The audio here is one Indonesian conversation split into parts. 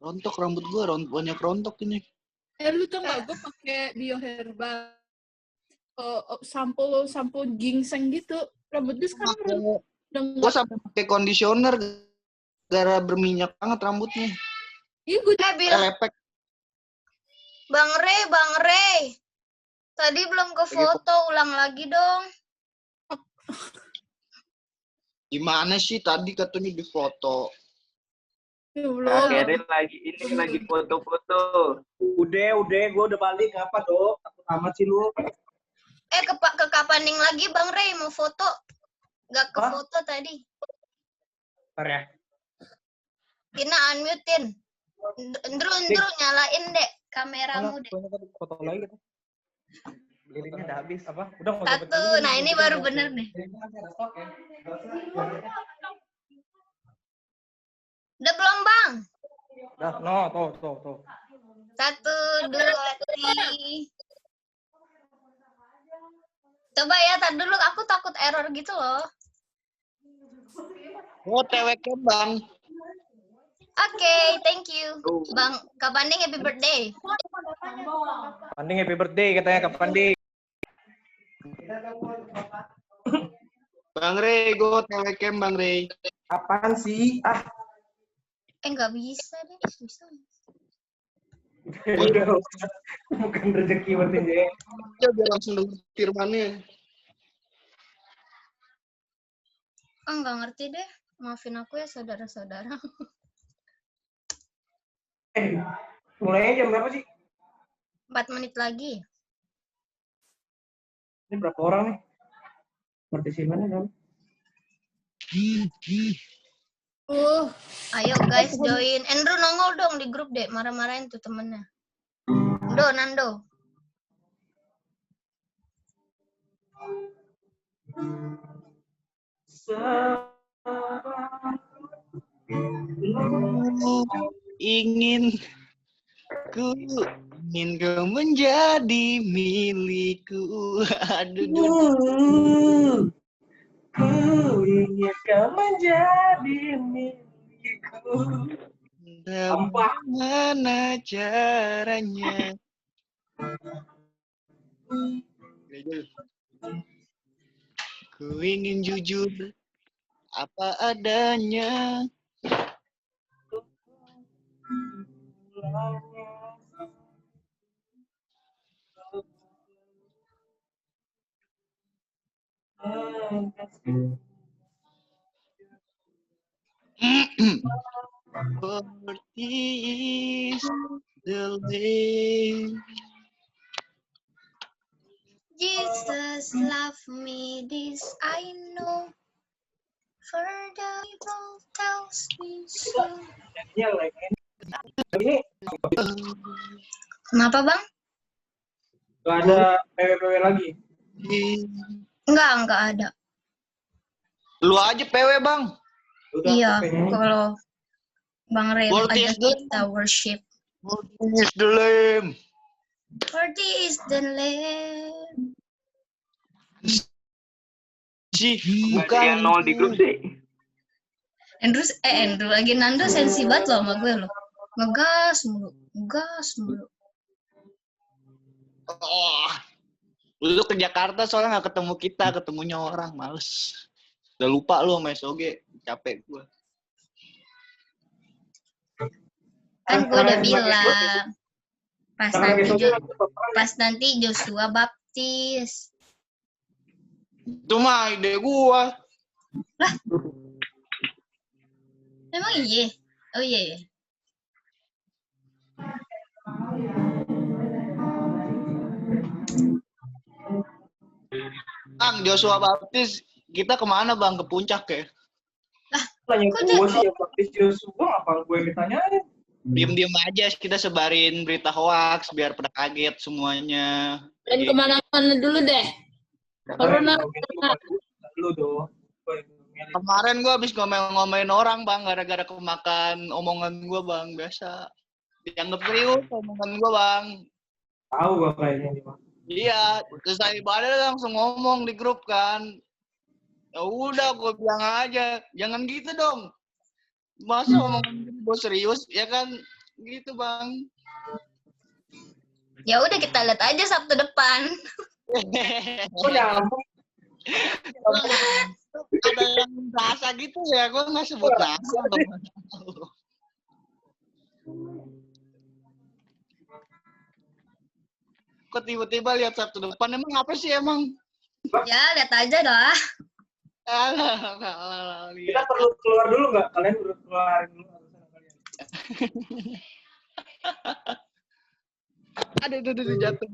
Rontok rambut gue, banyak rontok ini. Lu tau gak, gue pakai bioherbal. Sampo ginseng gitu. Rambut gue sekarang udah Gue sampai pakai conditioner gara berminyak banget rambutnya. Iya, gue lepek. Bang Rey. Tadi belum ke foto, ulang lagi dong. Gimana sih tadi katanya di foto? Akhirnya lagi foto-foto. Udah, gue udah balik apa dok? Takut amat sih lu. Ke Kapaning lagi Bang Rey mau foto. Gak ke foto tadi. Ntar ya. Tina unmute-in. Ndru nyalain dek kameramu dek. Foto lagi gitu. Lirinnya udah habis. Apa? Udah mau Satu, nah ini baru bener deh. Udah belum Bang? Udah, no, tuh. 1, 2, 3. Coba ya, tar dulu aku takut error gitu loh. Oh, TWK Bang. Oke, thank you. Bang Kapanding happy birthday. Kapanding happy birthday katanya Kapanding. Bang Rey, gue TWK Bang Rey. Apaan sih? Nggak bisa deh, bisa. Bukan rezeki berarti deh. Ya biar langsung dengar firmannya. Nggak ngerti deh. Maafin aku ya saudara-saudara. Mulainya jam berapa sih? 4 menit lagi. Ini berapa orang nih? Partisipannya kan? Ayo guys join. Andrew nongol dong di grup deh. Marah-marahin tuh temennya. Nando. Ingin kau menjadi milikku. Aduh. Ku ingin kau menjadi milikku. Bagaimana caranya? Ku ingin jujur apa adanya. Seperti the lake. Jesus love me, this I know. For the Bible tells me so. Kenapa Bang? Gak ada PW lagi? Enggak ada. Lu aja PW Bang. Udah, iya, kalau Bang Rey aja kita worship. Worthy is the Lamb. Worthy is the Lamb. Bukan yang nol di grup sih. Andrew lagi Nando sensi banget loh sama gue loh. Ngegas mulu. Oh, lu ke Jakarta soalnya nggak ketemu kita, ketemunya orang, males. Udah lupa lu sama SOG, capek gue. Kan gue udah bilang pas nanti Joshua baptis. Itu mah ide gua. Lah. Emang iya? Oh iya. Bang, Joshua baptis, kita kemana Bang? Ke puncak ya? Lah, tanya gue sih yang baptis Joshua, apa gue yang ditanyain? Diem-diem aja kita sebarin berita hoax biar pada kaget semuanya. Dan kemana-mana dulu deh. Corona. Lu dong. Kemarin gue habis ngomel-ngomelin orang Bang, gara-gara kemakan omongan gue Bang, biasa. Dianggap serius omongan gue Bang. Tahu gue kayaknya nih Bang. Iya, terus saya langsung ngomong di grup kan. Ya udah, gue bilang aja, jangan gitu dong. Masa omongan gue serius, ya kan? gitu bang. Ya udah kita lihat aja Sabtu depan. Kok nyambung? Ada yang rasa gitu ya, gue nggak sebut nama. Kok tiba-tiba lihat Sabtu depan, emang apa sih emang? Ya lihat aja dah. Alah, Kita perlu keluar dulu nggak? Kalian perlu keluarin dulu alasan kalian. aduh jatuh.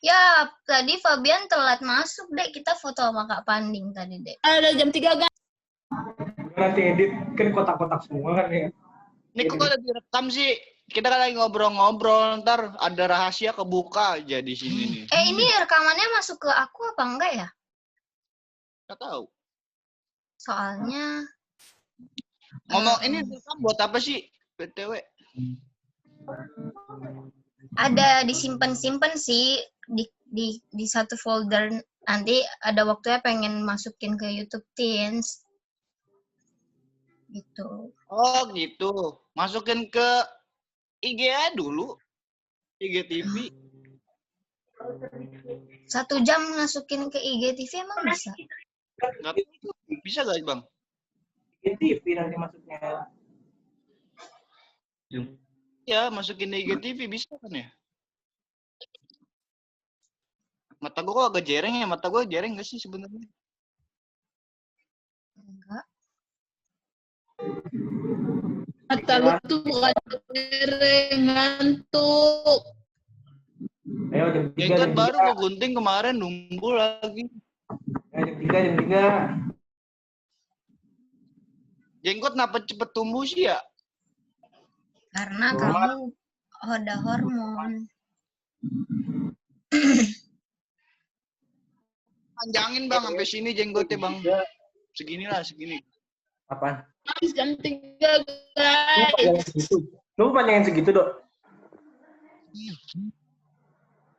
Ya tadi Fabian telat masuk dek. Kita foto sama Kak Panding tadi dek. Ada jam 3 guys. Nanti edit kan kotak-kotak semua kan ya. Ini kok udah direkam sih? Kita kan lagi ngobrol-ngobrol, ntar ada rahasia kebuka aja di sini nih. Ini rekamannya masuk ke aku apa enggak ya? Nggak tahu. Soalnya Ngomong ini direkam buat apa sih? BTW. ada disimpan-simpan sih di satu folder. Nanti ada waktunya pengen masukin ke YouTube Teens. Gitu. Oh gitu. Masukin ke IG aja dulu. IGTV. 1 jam masukin ke IGTV emang bisa? Nggak bisa gak bang? TV nanti masuknya. Ya masukin di IGTV bisa kan ya? Mata gue kok agak jereng ya? Mata gue jereng gak sih sebenarnya? Enggak. Mata lu tuh bukan dereng, ngantuk. Ayo jam 3. Jenggot baru gue gunting kemarin numpul lagi. Jam 3. Jenggot kenapa cepet tumbuh sih ya? Karena kamu ada hormon. Panjangin bang sampai sini jenggotnya bang. Segini lah segini. Apaan? Habis jam 3 guys. Lu mau panjangin segitu, Dok?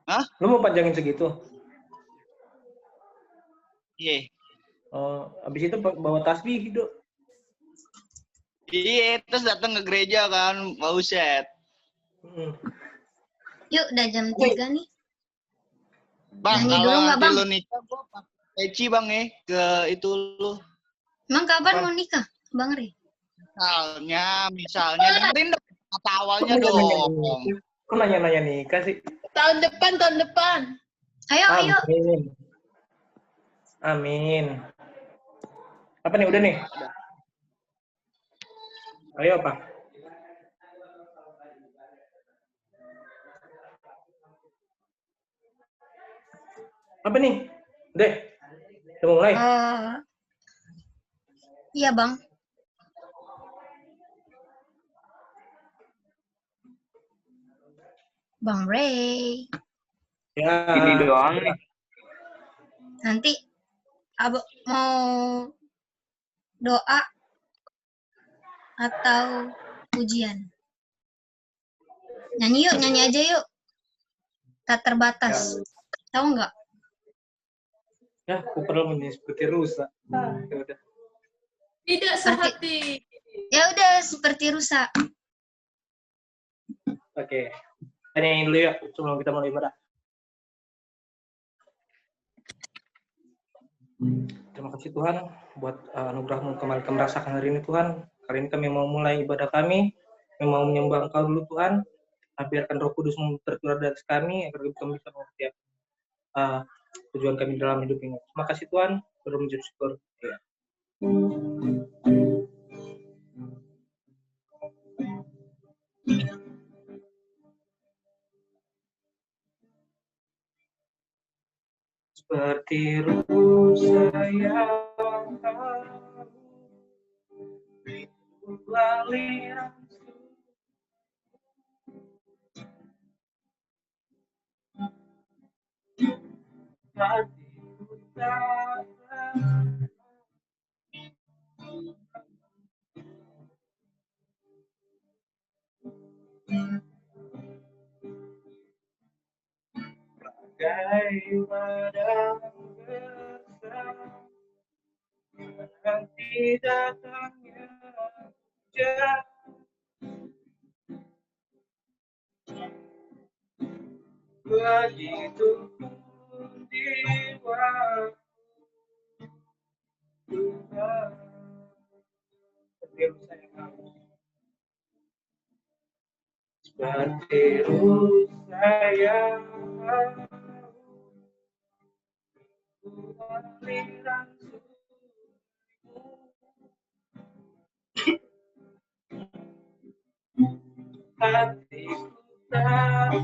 Hah? Lu mau panjangin segitu? Iya. Oh, abis itu bawa tasbih, Dok. Iya, terus datang ke gereja kan, mau set. Yuk, udah jam 3 nih. Bang, Nyanyi kalau dulu nggak, nanti Bang? lu nikah, gua pakai peci bang ya, ke itu lu. Emang kapan mau nikah, Bang Ri? Misalnya, dengerin dong kata awalnya dong. Kok nanya-nanya nikah sih? Tahun depan. Ayo. Amin. Amin. Apa nih, udah nih? Ayo, Pak. Apa nih? Udah. Udah mulai? Iya, Bang. Bang Ray. Ya. Ini doang nih. Nanti mau doa atau ujian? Nyanyi aja yuk. Tak terbatas. Tahu nggak? Ya, aku perlu seperti rusa. Ya udah. Tidak sehati. Ya udah seperti rusa. Oke. Tanyain dulu ya sebelum kita mulai ibadah. Terima kasih Tuhan buat anugerah-Mu kembali kami rasakan hari ini Tuhan. Hari ini kami mau mulai ibadah kami. Kami mau menyembah Engkau dulu Tuhan. Biarkan Roh Kudus tercurah dari atas kami agar kami bisa mengerti tujuan kami dalam hidup ini. Terima kasih Tuhan. Bersyukur syukur. Ya. Seperti rusa yang aliran hati utara bagai padang gersang nanti datangnya hujan begitu pun jiwa Tuhan. Seperti saya aliran hatiku tak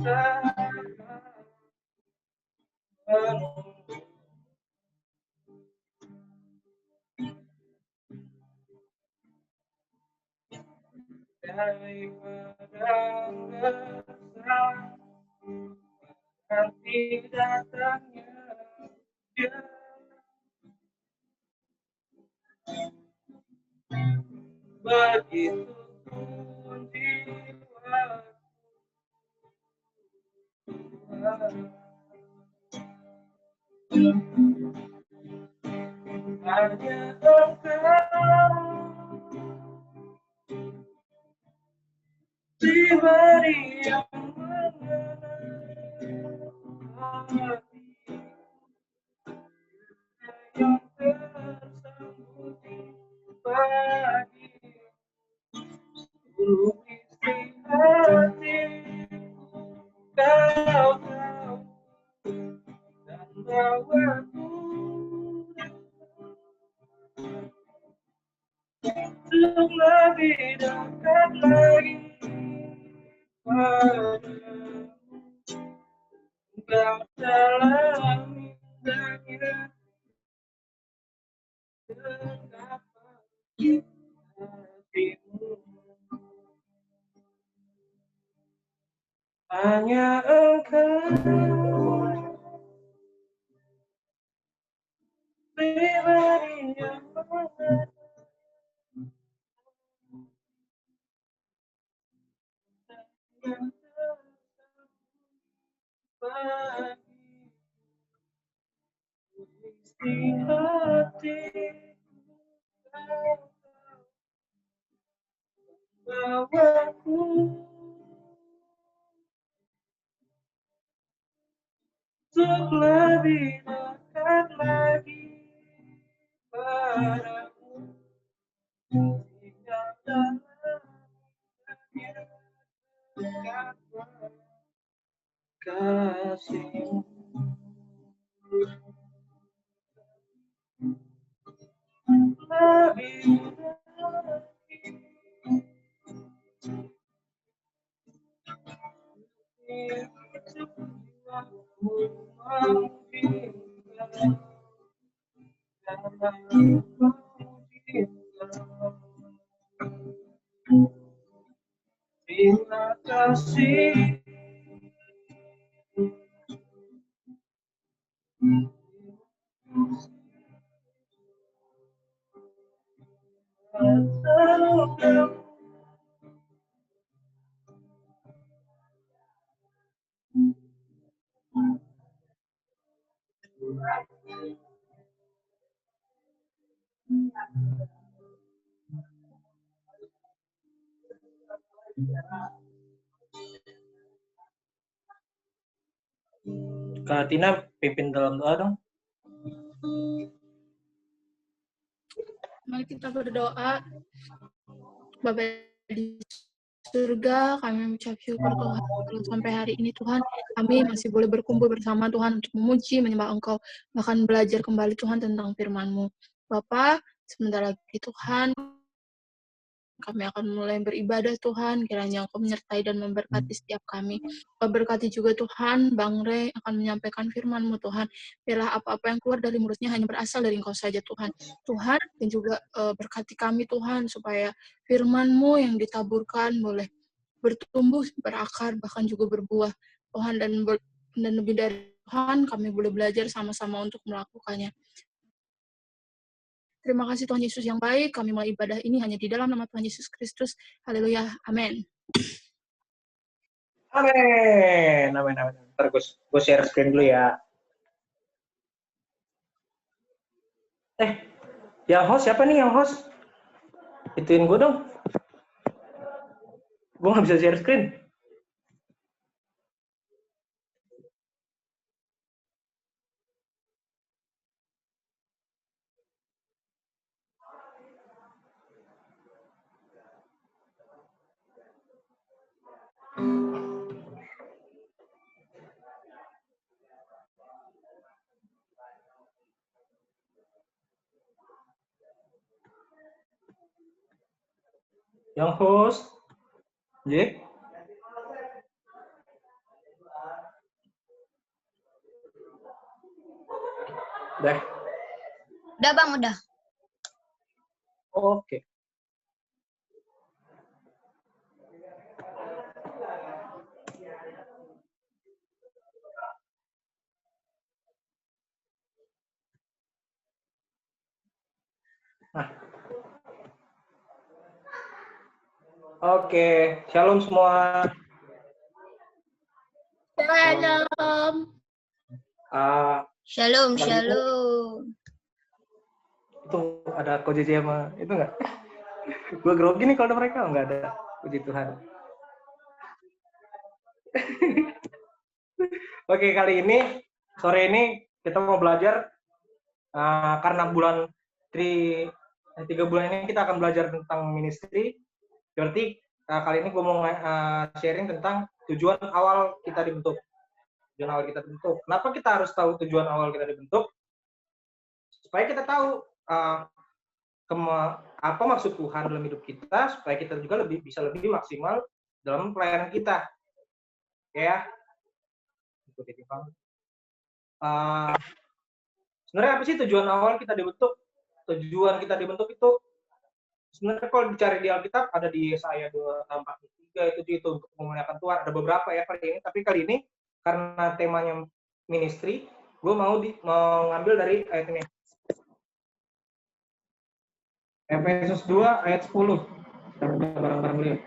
daripada resah nanti datangnya dia begitu pun jiwa hanya engkau pribadi yang mengenai yang tersembunyi bagi seluruh isi hatiku kau tahu dan bawaku untuk lebih dekat lagi padamu. Engkau dalam indahnya hatimu. Hanya engkau pribadi yang mengenai yang tersembunyi isi hatiku bawaku untuk lebih dekat lagi padamu. Jika dalam dekat kasihmu lebih terima kasih. Kak Tina pimpin dalam doa dong. Mari kita berdoa. Bapa di surga, kami mengucap syukur Tuhan. Kalau sampai hari ini Tuhan, kami masih boleh berkumpul bersama Tuhan untuk memuji, menyembah Engkau, bahkan belajar kembali Tuhan tentang firman-Mu. Bapa, sebentar lagi Tuhan, kami akan mulai beribadah Tuhan, kiranya Engkau menyertai dan memberkati setiap kami. Engkau berkati juga Tuhan, Bang Rey akan menyampaikan firman-Mu Tuhan. Biarlah apa-apa yang keluar dari mulutnya hanya berasal dari Engkau saja Tuhan. Tuhan, dan juga berkati kami Tuhan, supaya firman-Mu yang ditaburkan boleh bertumbuh, berakar, bahkan juga berbuah. Tuhan, dan lebih dari Tuhan, kami boleh belajar sama-sama untuk melakukannya. Terima kasih Tuhan Yesus yang baik. Kami mulai ibadah ini hanya di dalam nama Tuhan Yesus Kristus. Haleluya. Amin. Amin. Amin. Amin. Ntar gue share screen dulu ya. Yang host siapa nih yang host? Ituin gue dong. Gue nggak bisa share screen. Yang host, Jack. Dah. Udah Bang, udah. Oke. Nah. Oke, shalom semua. Shalom. Shalom, Kali ini- shalom. Itu ada Ko JJ sama itu nggak? Gue grogi nih kalau ada mereka nggak ada. Puji Tuhan. Oke, kali ini sore ini kita mau belajar karena bulan 3 bulan ini kita akan belajar tentang ministry. Berarti kali ini gue mau sharing tentang tujuan awal kita dibentuk. Tujuan awal kita dibentuk. Kenapa kita harus tahu tujuan awal kita dibentuk? Supaya kita tahu apa maksud Tuhan dalam hidup kita, supaya kita juga bisa lebih maksimal dalam pelayanan kita. Ya. Sebenarnya apa sih tujuan awal kita dibentuk? Tujuan kita dibentuk itu sebenarnya kalau dicari di Alkitab ada di Yesaya 2:43 itu untuk memuliakan Tuhan. Ada beberapa ya kali ini, tapi kali ini karena temanya ministry, gue mau ngambil dari ayat ini. Efesus 2 ayat 10. Bareng-bareng lihat.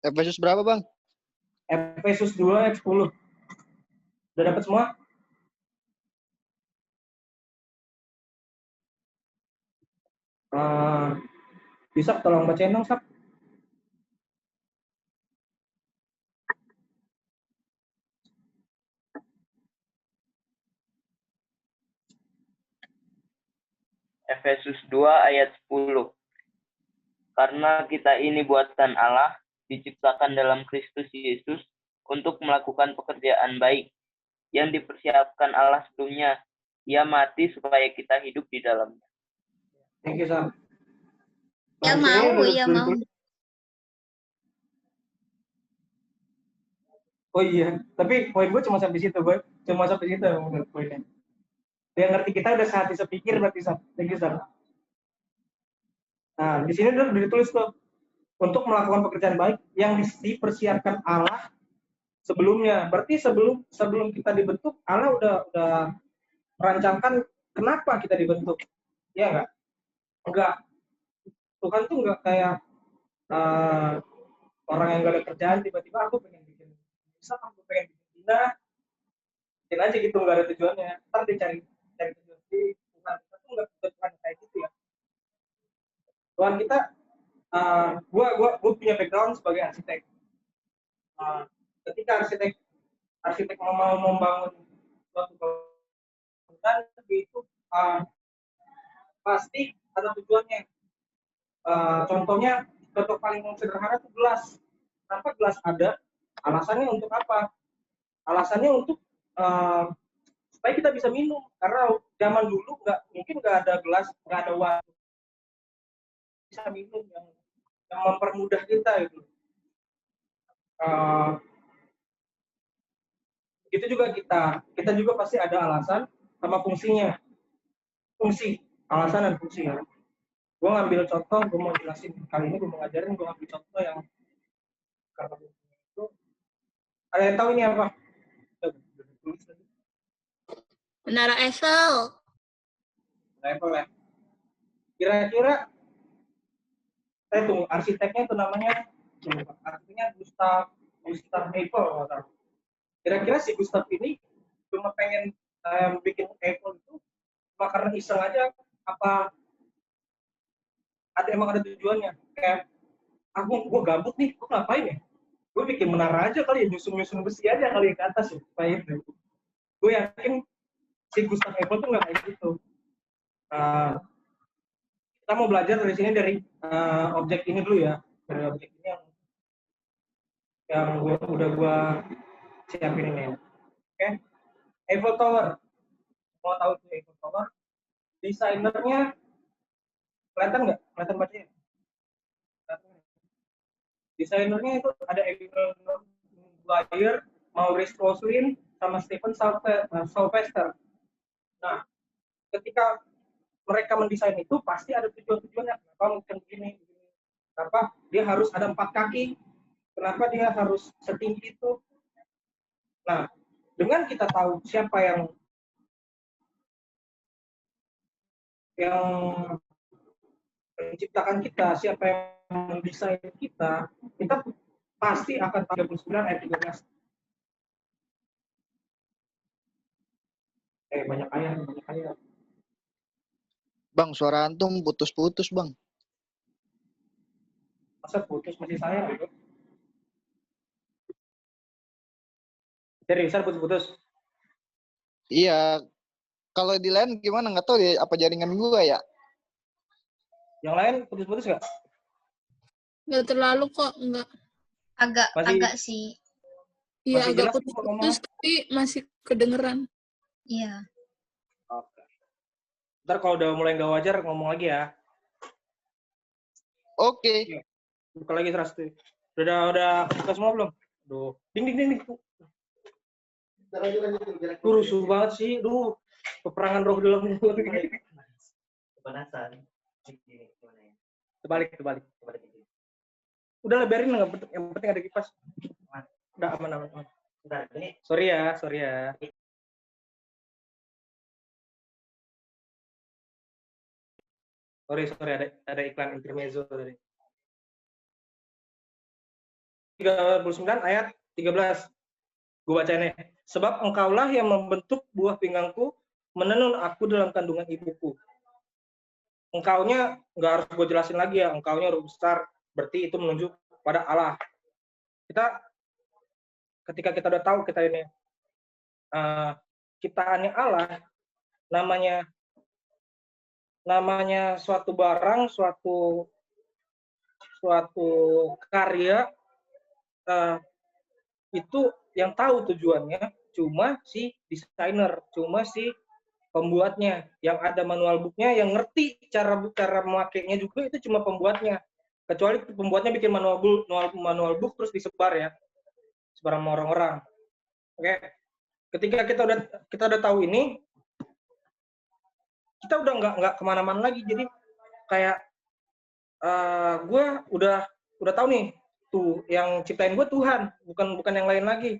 Efesus berapa, Bang? Efesus 2 ayat 10. Udah dapat semua? Bisa tolong bacain dong, Sap. Efesus 2 ayat 10. Karena kita ini buatan Allah, diciptakan dalam Kristus Yesus untuk melakukan pekerjaan baik yang dipersiapkan Allah sebelumnya. Ia mati supaya kita hidup di dalamnya. Thank you, Sap. Ya mau, ya mau. Oh iya, tapi poin gue cuma sampai situ, gue. Cuma sampai situ menurut poinnya. Dia ngerti kita udah sehati sepikir berarti, Sap. Thank you, Sap. Nah, di sini udah ditulis tuh untuk melakukan pekerjaan baik yang dipersiapkan Allah sebelumnya. Berarti sebelum kita dibentuk, Allah udah merancangkan kenapa kita dibentuk. Ya enggak? Enggak. Tuhan tuh enggak kayak orang yang gak ada kerjaan tiba-tiba aku pengen bikin aku pengen bikin pindah, bikin aja gitu, nggak ada tujuannya. Ntar dicari tujuan di Tuhan. Kita tuh nggak Tuhan kayak gitu ya. Tuhan kita, gua punya background sebagai arsitek. Ketika arsitek mau membangun suatu bangunan itu pasti ada tujuannya. Contohnya, contoh paling sederhana itu gelas. Kenapa gelas ada? Alasannya untuk apa? Alasannya untuk supaya kita bisa minum. Karena zaman dulu mungkin nggak ada gelas, nggak ada wadah bisa minum yang mempermudah kita itu. Itu juga kita juga pasti ada alasan sama fungsinya. Fungsi, alasan dan fungsi ya. Gue ngambil contoh, gue mau jelasin kali ini, gue mau ngajarin, gue ngambil contoh yang karena itu. Ada yang tahu ini apa? Menara Eiffel. Eiffel ya. Kira-kira arsiteknya itu namanya Gustav Eiffel. Kira-kira si Gustav ini cuma pengen bikin Eiffel itu cuma karena iseng aja, apa emang ada tujuannya? Kayak gue gabut nih, gue ngapain ya? Gue bikin menara aja kali ya, nyusun besi aja kali ke atas ya, supaya itu. Gue yakin si Gustav Eiffel tuh nggak kayak gitu. Kita mau belajar dari sini dari objek ini dulu ya, dari objek ini yang udah gue siapin ini. Oke, Eiffel Tower. Mau tahu tuh Eiffel Tower? Desainernya kelihatan nggak? Kelihatan bacanya? Desainernya itu ada Edwin Blair, Maurice Roslin, sama Stephen Sylvester. Nah, ketika mereka mendesain itu pasti ada tujuan-tujuannya. Kenapa mungkin begini? Kenapa dia harus ada 4 kaki? Kenapa dia harus setinggi itu? Nah, dengan kita tahu siapa yang menciptakan kita, siapa yang mendesain kita, kita pasti akan 39 ayat 13. Banyak ayat. Bang, suara antum putus-putus, Bang. Masa putus masih saya gitu? Seriusan putus-putus? Iya. Kalau di lain gimana? Nggak tahu ya, apa jaringan gua ya? Yang lain putus-putus nggak? Nggak terlalu kok, nggak. Agak sih. Iya, masih agak jelas putus-putus, tapi masih kedengeran. Iya. Oke. Ntar kalau udah mulai nggak wajar ngomong lagi ya. Oke. Buka lagi terus tuh. Udah buka semua belum? Duh, ding. Rusuh banget sih, peperangan roh dalam mulut ini. Kepanasan. Terbalik. Udah lebarin nggak? Yang penting ada kipas. Udah aman. Bentar, ini Sorry ya. Sorry, ada iklan intermezzo tadi. 39 ayat 13. Gue bacainnya. Sebab engkaulah yang membentuk buah pinggangku, menenun aku dalam kandungan ibuku. Engkaunya nggak harus gue jelasin lagi ya. Engkaunya huruf besar, berarti itu menunjuk pada Allah. Ketika kita udah tahu kita ini ciptaannya Allah, namanya suatu barang, suatu karya, itu yang tahu tujuannya cuma si desainer, cuma si pembuatnya. Yang ada manual booknya, yang ngerti cara memakainya juga itu cuma pembuatnya. Kecuali pembuatnya bikin manual book terus disebar ya, sebar sama orang-orang. Oke, ketika kita udah tahu ini, kita udah nggak kemana-mana lagi. Jadi kayak gue udah tahu nih, tuh yang ciptain gue Tuhan, bukan yang lain lagi.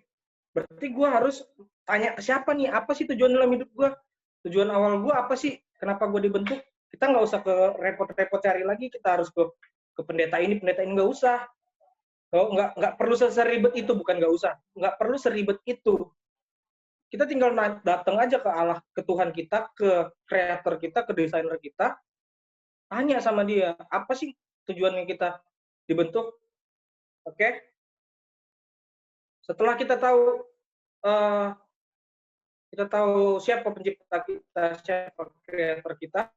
Berarti gue harus tanya ke siapa nih, apa sih tujuan dalam hidup gue, tujuan awal gue apa sih, kenapa gue dibentuk. Kita nggak usah ke repot-repot cari lagi, kita harus ke pendeta ini nggak usah. Nggak perlu seribet itu, bukan nggak usah, nggak perlu seribet itu. Kita tinggal datang aja ke Allah, ke Tuhan kita, ke kreator kita, ke desainer kita, tanya sama dia, apa sih tujuannya kita dibentuk. Oke? Setelah kita tahu siapa pencipta kita, siapa kreator kita,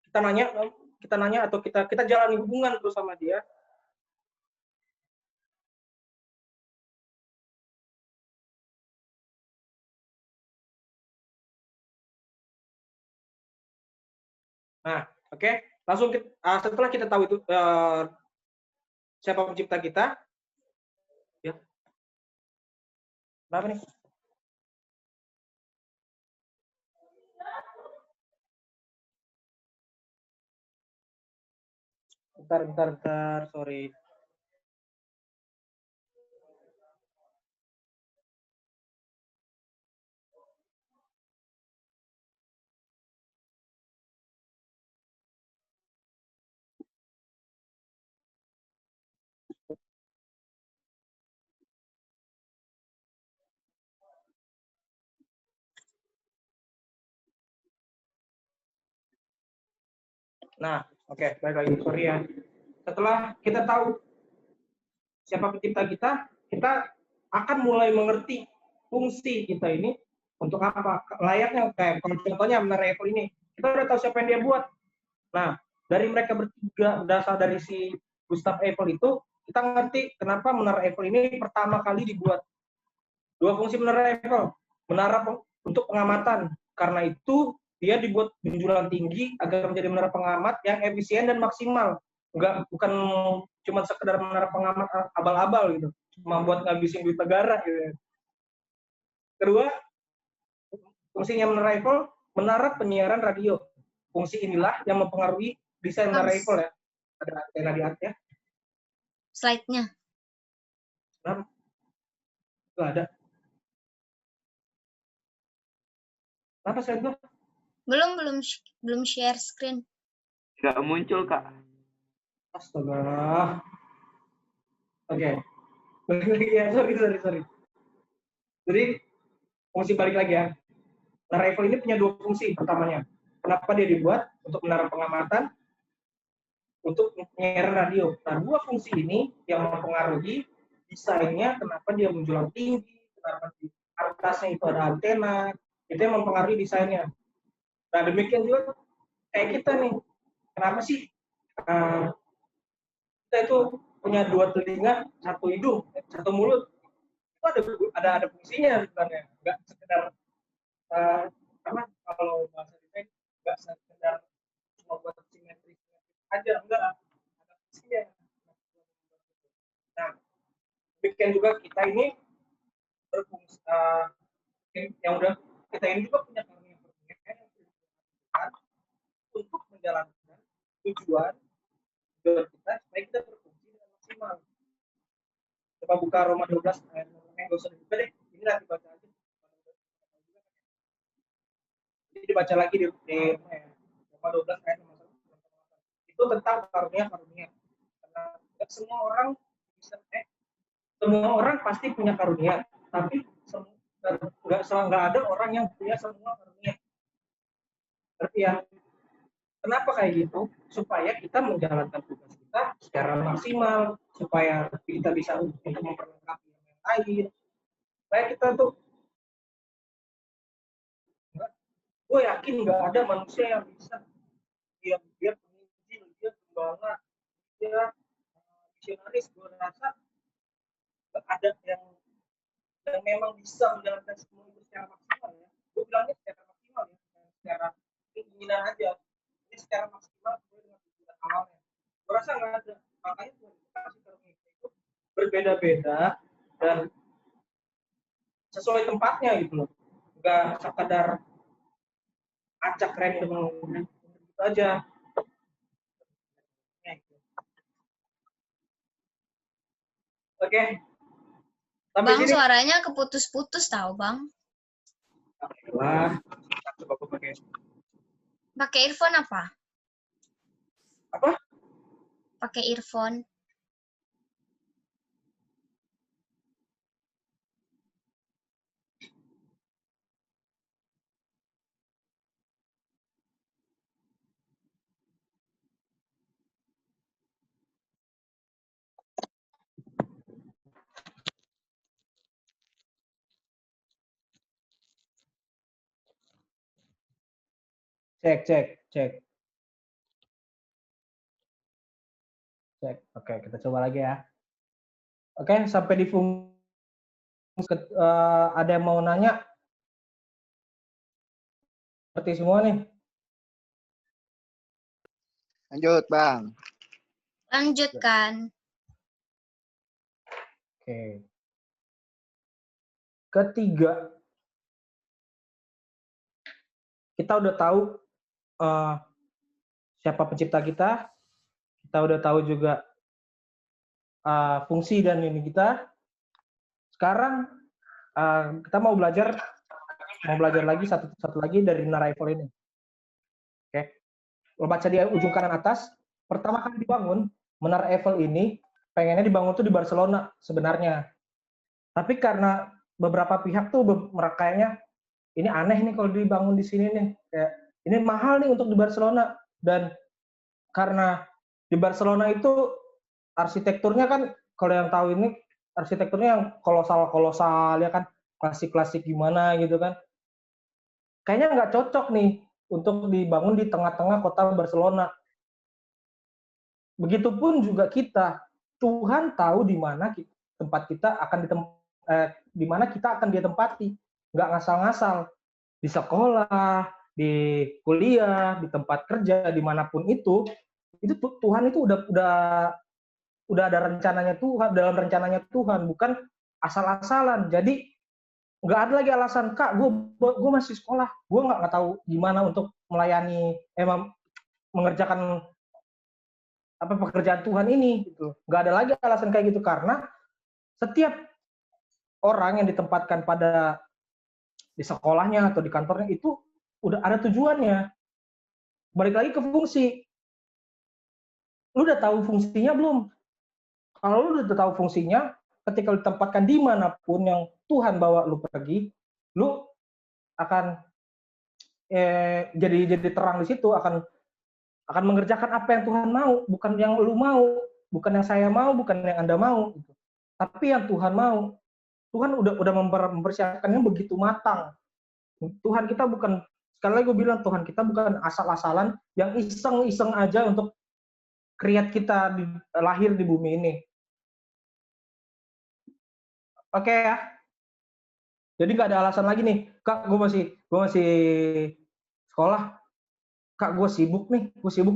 kita nanya atau kita jalani hubungan terus sama dia. Nah, oke, langsung setelah kita tahu itu siapa pencipta kita, ya. Kenapa nih? Bentar, sorry. Nah, oke, balik lagi, sorry ya. Setelah kita tahu siapa pencipta kita, kita akan mulai mengerti fungsi kita ini untuk apa. Layaknya kayak contohnya menara Eiffel ini, kita udah tahu siapa yang dia buat. Nah, dari mereka bertiga berasal dari si Gustav Eiffel itu, kita ngerti kenapa menara Eiffel ini pertama kali dibuat. Dua fungsi menara Eiffel, menara untuk pengamatan. Karena itu dia dibuat menjulang tinggi agar menjadi menara pengamat yang efisien dan maksimal. Bukan cuma sekedar menara pengamat abal-abal gitu, cuma buat ngabisin duit negara gitu. Kedua, fungsinya menara Eiffel, menara penyiaran radio. Fungsi inilah yang mempengaruhi desain menara Eiffel ya. Ada antena di atas ya. Slide-nya. Nggak ada. Kenapa saya itu? Belum share screen. Nggak muncul, Kak. Astaga. Oke. Balik lagi ya, sorry. Jadi, fungsi balik lagi ya. Menara Eiffel ini punya dua fungsi pertamanya. Kenapa dia dibuat? Untuk menara pengamatan, untuk penyiaran radio. Nah, dua fungsi ini yang mempengaruhi desainnya, kenapa dia menjulang tinggi, kenapa di atasnya itu ada antena, itu yang mempengaruhi desainnya. Nah, demikian juga kayak kita nih. Kenapa sih kita itu punya dua telinga, satu hidung, satu mulut? Itu ada fungsinya sebenarnya. Nggak sekedar kalau bahasa desain nggak sekedar cuma buat simetris aja, enggak, ada fungsinya. Nah, demikian juga kita ini berfungsi yang udah kita ini juga punya karunia yang untuk menjalankan tujuan kita supaya kita berfungsi dengan maksimal. Coba buka Roma 12 ayat 6, nggak usah dibuka deh, ini nanti baca aja. Jadi dibaca lagi di Roma 12 ayat 6. Itu tentang karunia. Karena semua orang bisa, semua orang pasti punya karunia, tapi nggak ada orang yang punya semua karunia. Berarti ya, kenapa kayak gitu? Supaya kita menjalankan tugas kita secara maksimal, supaya kita bisa untuk memperlengkapi yang lain. Supaya kita tuh, gue yakin nggak ada manusia yang bisa dia penginjil, dia pembawa, dia misionaris. Gue rasa nggak ada yang memang bisa menjalankan semua itu secara maksimal ya. Gue bilangnya secara maksimal ya, secara keinginan aja. Ini secara maksimal dengan tujuan awalnya. Gue rasa nggak ada. Makanya Tuhan kasih karunia itu berbeda-beda dan sesuai tempatnya gitu loh. Nggak sekadar acak random gitu aja. Oke. Sampai Bang, sini. suaranya keputus-putus tahu, Bang. Wah, coba gue pakai. Pakai earphone apa? Apa? Pakai earphone. Cek. Oke, kita coba lagi ya. Oke, sampai di fungsi ada yang mau nanya? Seperti semua nih. Lanjut, Bang. Lanjutkan. Oke. Ketiga, kita udah tahu siapa pencipta kita. Kita udah tahu juga fungsi dan ini kita. Sekarang kita mau belajar lagi satu lagi dari menara Eiffel ini. Oke. Kalau baca di ujung kanan atas, pertama kali dibangun menara Eiffel ini pengennya dibangun tuh di Barcelona sebenarnya. Tapi karena beberapa pihak tuh kayaknya ini aneh nih kalau dibangun di sini nih. Kayak ini mahal nih untuk di Barcelona dan karena di Barcelona itu arsitekturnya kan, kalau yang tahu ini arsitekturnya yang kolosal ya kan, klasik gimana gitu kan. Kayaknya nggak cocok nih untuk dibangun di tengah-tengah kota Barcelona. Begitupun juga kita, Tuhan tahu di mana tempat kita akan di mana kita akan dia tempati. Nggak ngasal-ngasal. Di sekolah, di kuliah, di tempat kerja, dimanapun itu Tuhan itu udah ada rencananya Tuhan, dalam rencananya Tuhan, bukan asal-asalan. Jadi nggak ada lagi alasan, Kak, gue masih sekolah, gue nggak tahu gimana untuk melayani, mengerjakan pekerjaan Tuhan ini, gitu. Nggak ada lagi alasan kayak gitu, karena setiap orang yang ditempatkan di sekolahnya atau di kantornya itu udah ada tujuannya. Balik lagi ke fungsi. Lu udah tahu fungsinya belum? Kalau lu udah tahu fungsinya, ketika lu ditempatkan dimanapun yang Tuhan bawa lu pergi, lu akan jadi terang di situ, akan mengerjakan apa yang Tuhan mau, bukan yang lu mau, bukan yang saya mau, bukan yang Anda mau, gitu. Tapi yang Tuhan mau. Tuhan udah mempersiapkannya begitu matang. Tuhan kita bukan, sekali lagi gue bilang, Tuhan kita bukan asal-asalan yang iseng-iseng aja untuk create kita lahir di bumi ini. Oke ya. Jadi nggak ada alasan lagi nih, Kak, gue masih sekolah, Kak, gue sibuk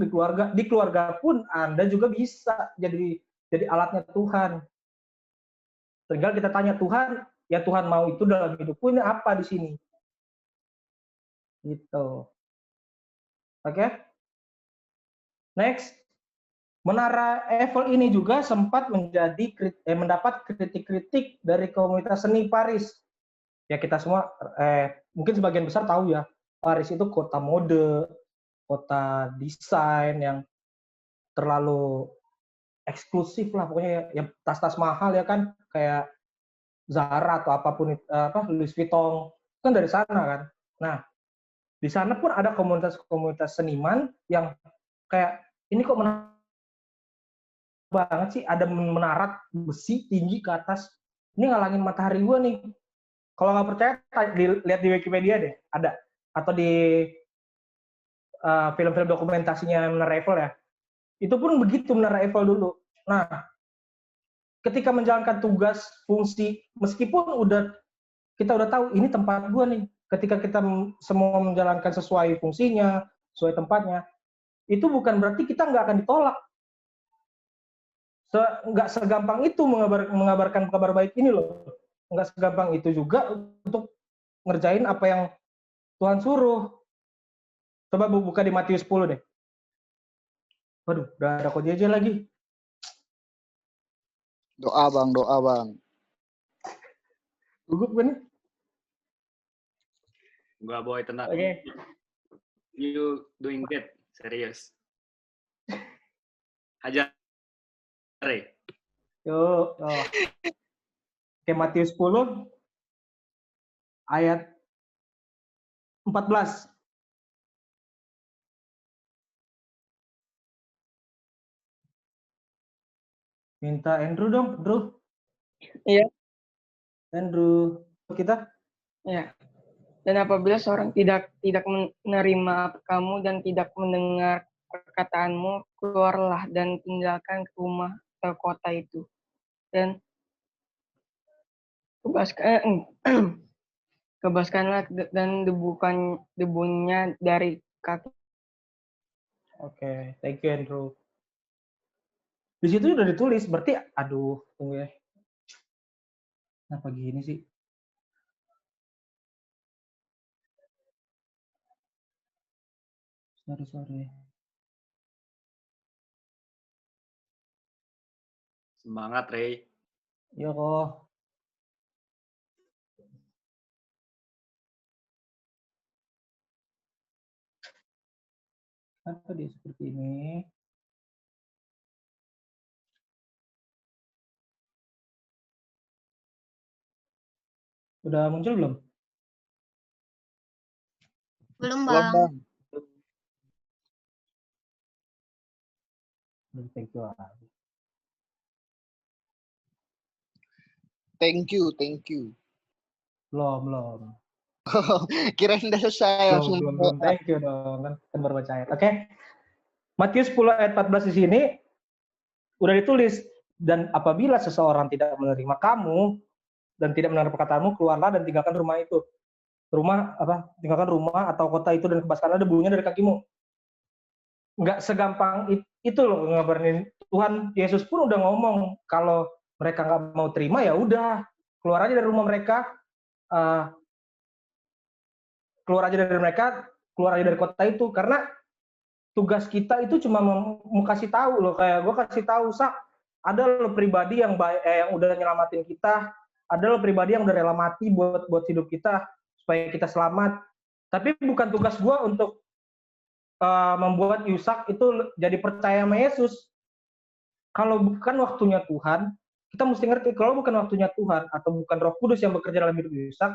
di keluarga. Di keluarga pun Anda juga bisa jadi alatnya Tuhan. Tinggal kita tanya Tuhan, ya Tuhan mau itu dalam hidupku ini apa di sini? Gitu. Oke? Next. Menara Eiffel ini juga sempat mendapat kritik-kritik dari komunitas seni Paris. Ya kita semua mungkin sebagian besar tahu ya, Paris itu kota mode, kota desain yang terlalu eksklusif lah, pokoknya ya tas-tas mahal ya kan, kayak Zara atau apapun, Louis Vuitton kan dari sana kan. Nah, di sana pun ada komunitas seniman yang kayak, ini kok banget sih, ada menara besi tinggi ke atas, ini ngalangin matahari gua nih. Kalau nggak percaya, lihat di Wikipedia deh, ada. Atau di film-film dokumentasinya Menara Eiffel ya. Itu pun begitu Menara Eiffel dulu. Nah, ketika menjalankan tugas, fungsi, meskipun kita udah tahu ini tempat gua nih, ketika kita semua menjalankan sesuai fungsinya, sesuai tempatnya, itu bukan berarti kita nggak akan ditolak. Nggak segampang itu mengabarkan kabar baik ini loh. Nggak segampang itu juga untuk ngerjain apa yang Tuhan suruh. Coba buka di Matius 10 deh. Waduh, udah ada kode aja lagi. Doa bang. Gugup gue nih. Gua boy tenang. Oke. You doing good, serius. Hajar. Yuk. Oke, Matius 10 ayat 14. Minta Andrew dong, Drew. Iya. Andrew, kita. Ya. Dan apabila seorang tidak menerima kamu dan tidak mendengar perkataanmu, keluarlah dan tinggalkan rumah atau kota itu. Dan kebaskanlah dan debunya dari kaki. Oke, thank you Andrew. Di situ udah ditulis, berarti aduh, tunggu ya. Kenapa gini sih? Sorry. Semangat, Ray. Iya kok. Kenapa dia seperti ini? Udah muncul belum? Belum, Bang. Thank you. Thank you. Belum. Kirain udah selesai langsung. Belum. Thank you dong. Kan baru baca ayat. Oke. Matius 10 ayat 14 di sini udah ditulis, dan apabila seseorang tidak menerima kamu dan tidak menerima perkataanmu, keluarlah dan tinggalkan rumah itu. Tinggalkan rumah atau kota itu dan kebaskanlah debunya dari kakimu. Nggak segampang itu loh ngabarin. Tuhan Yesus pun udah ngomong kalau mereka nggak mau terima ya udah keluar aja dari rumah mereka, keluar aja dari kota itu, karena tugas kita itu cuma mau kasih tahu loh, kayak gue kasih tahu ada lo pribadi yang yang udah nyelamatin kita, ada lo pribadi yang udah rela mati buat hidup kita supaya kita selamat. Tapi bukan tugas gue untuk membuat Yusak itu jadi percaya sama Yesus. Kalau bukan waktunya Tuhan, kita mesti ngerti kalau bukan waktunya Tuhan atau bukan Roh Kudus yang bekerja dalam hidup Yusak,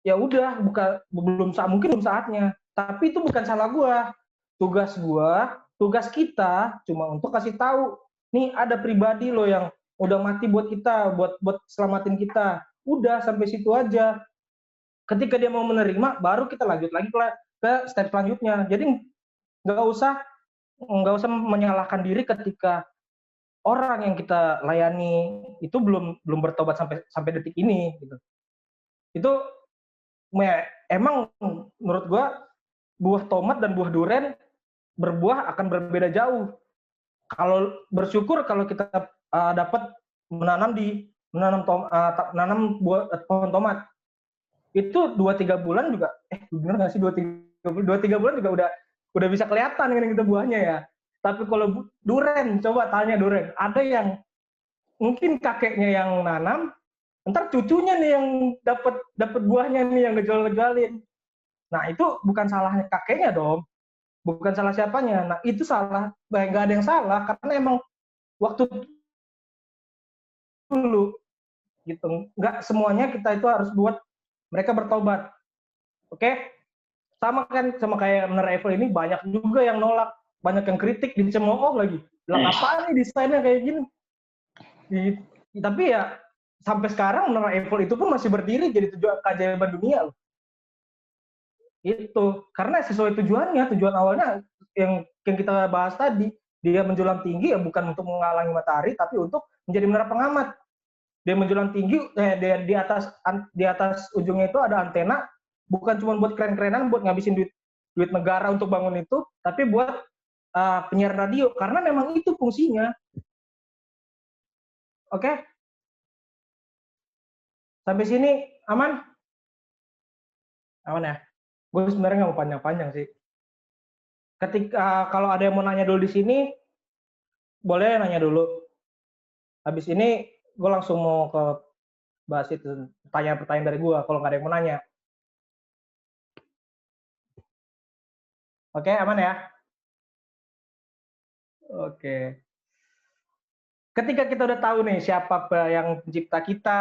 ya udah mungkin belum saatnya. Tapi itu bukan salah gue. Tugas kita cuma untuk kasih tahu, nih ada pribadi lo yang udah mati buat kita, buat selamatin kita. Udah sampai situ aja. Ketika dia mau menerima, baru kita lanjut lagi ke step selanjutnya. Jadi nggak usah menyalahkan diri ketika orang yang kita layani itu belum bertobat sampai detik ini gitu. Itu emang menurut gua buah tomat dan buah durian berbuah akan berbeda jauh. Kalau bersyukur kalau kita dapat menanam pohon tomat, itu 2-3 bulan juga bener nggak sih 2-3 bulan juga udah bisa kelihatan kan gitu buahnya ya. Tapi kalau duren, coba tanya duren, ada yang mungkin kakeknya yang nanam, ntar cucunya nih yang dapat buahnya nih yang ngejualin. Nah itu bukan salahnya kakeknya dong, bukan salah siapanya. Nah itu salah, nggak ada yang salah karena emang waktu dulu gitu. Nggak semuanya kita itu harus buat mereka bertobat. Oke? Sama kayak Menara Eiffel ini banyak juga yang nolak, banyak yang kritik, dicemooh lagi. Bilang apaan nih desainnya kayak gini. Tapi ya sampai sekarang Menara Eiffel itu pun masih berdiri jadi keajaiban dunia loh. Itu karena sesuai tujuan awalnya yang kita bahas tadi, dia menjulang tinggi ya bukan untuk menghalangi matahari tapi untuk menjadi menara pengamat. Dia menjulang tinggi, di atas ujungnya itu ada antena, bukan cuma buat keren-kerenan, buat ngabisin duit negara untuk bangun itu, tapi buat penyiar radio, karena memang itu fungsinya. Oke? Sampai sini aman? Aman ya? Gue sebenarnya nggak mau panjang-panjang sih. Kalau ada yang mau nanya dulu di sini, boleh nanya dulu. Habis ini gue langsung mau ke bahas itu, pertanyaan-pertanyaan dari gue, kalau nggak ada yang mau nanya. Oke, aman ya? Oke. Ketika kita udah tahu nih siapa yang pencipta kita,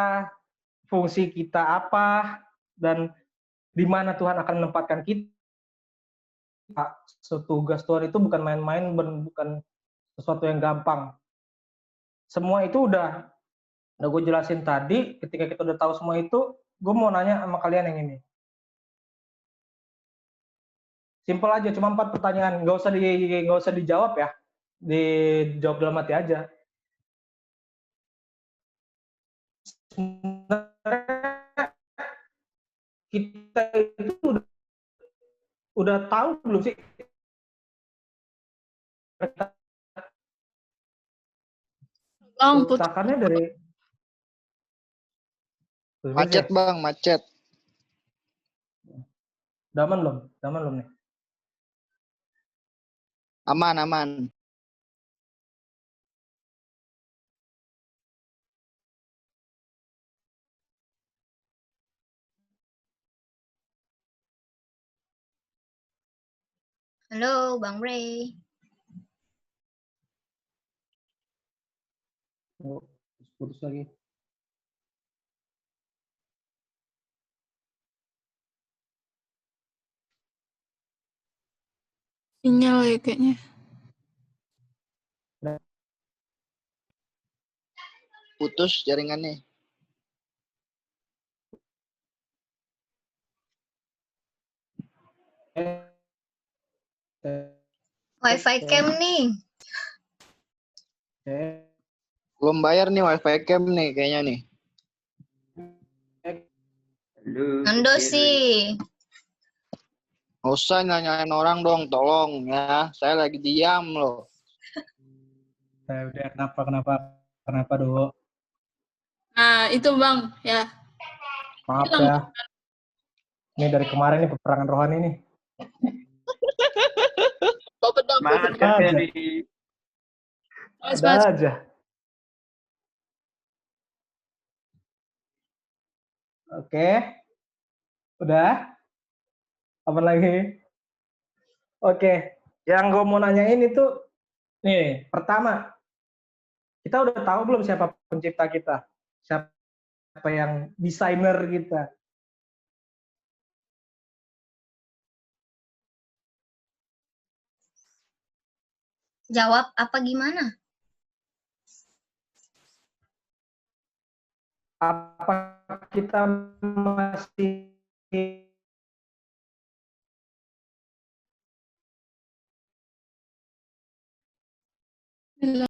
fungsi kita apa, dan di mana Tuhan akan menempatkan kita, tugas Tuhan itu bukan main-main, bukan sesuatu yang gampang. Semua itu udah gue jelasin tadi. Ketika kita udah tahu semua itu, gue mau nanya sama kalian yang ini. Simpel aja, cuma 4 pertanyaan, nggak usah dijawab ya, dijawab dalam hati aja. Kita itu udah tahu belum sih? Kerusakannya dari macet bang, macet. Daman belum nih? Aman. Halo, Bang Ray. Oh, putus lagi. Sinyal ya kayaknya. putus jaringannya. Wifi cam nih. Belum bayar nih wifi cam nih kayaknya nih. Ando sih. Nggak usah nanyain orang dong, tolong ya. Saya lagi diam loh. Udah kenapa dulu? Nah, itu Bang, ya. Maaf Hilang. ya. Ini dari kemarin nih peperangan rohani nih. Semangat Kak Ferry. Ada aja. Oke. Udah? Apa lagi? Oke. Yang gue mau nanyain itu, nih, pertama, kita udah tahu belum siapa pencipta kita? Siapa yang desainer kita? Jawab apa gimana? Apa kita masih enggak.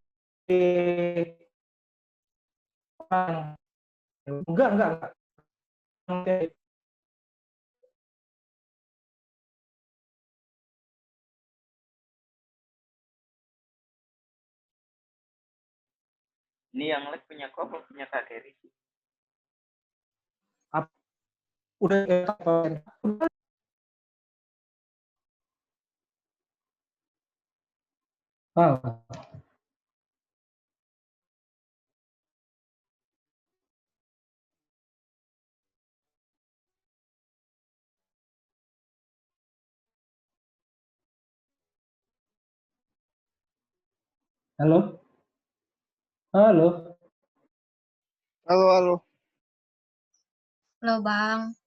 Ini yang lag punya kok apa punya Kak Ferry? Udah Halo? Halo? Halo. Halo Bang.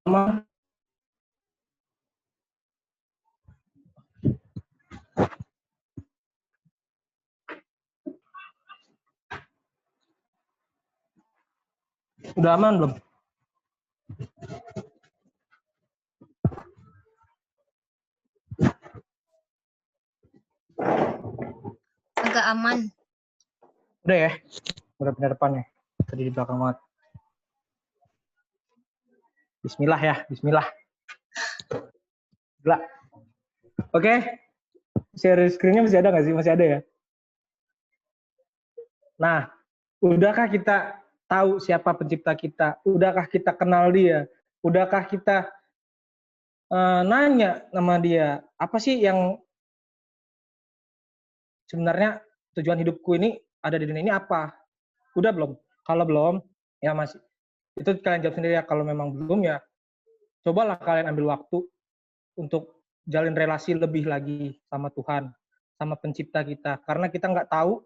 Mama. Udah aman belum? Agak aman. Udah ya? Udah pindah depannya. Tadi di belakang banget. Bismillah ya, bismillah. Gila. Oke. Share screen-nya masih ada nggak sih? Masih ada ya? Nah, udahkah kita tahu siapa pencipta kita? Udahkah kita kenal dia? Udahkah kita nanya sama dia? Apa sih yang sebenarnya tujuan hidupku ini ada di dunia ini apa? Udah belum? Kalau belum, ya masih. Itu kalian jawab sendiri ya. Kalau memang belum ya, cobalah kalian ambil waktu untuk jalin relasi lebih lagi sama Tuhan, sama pencipta kita. Karena kita nggak tahu,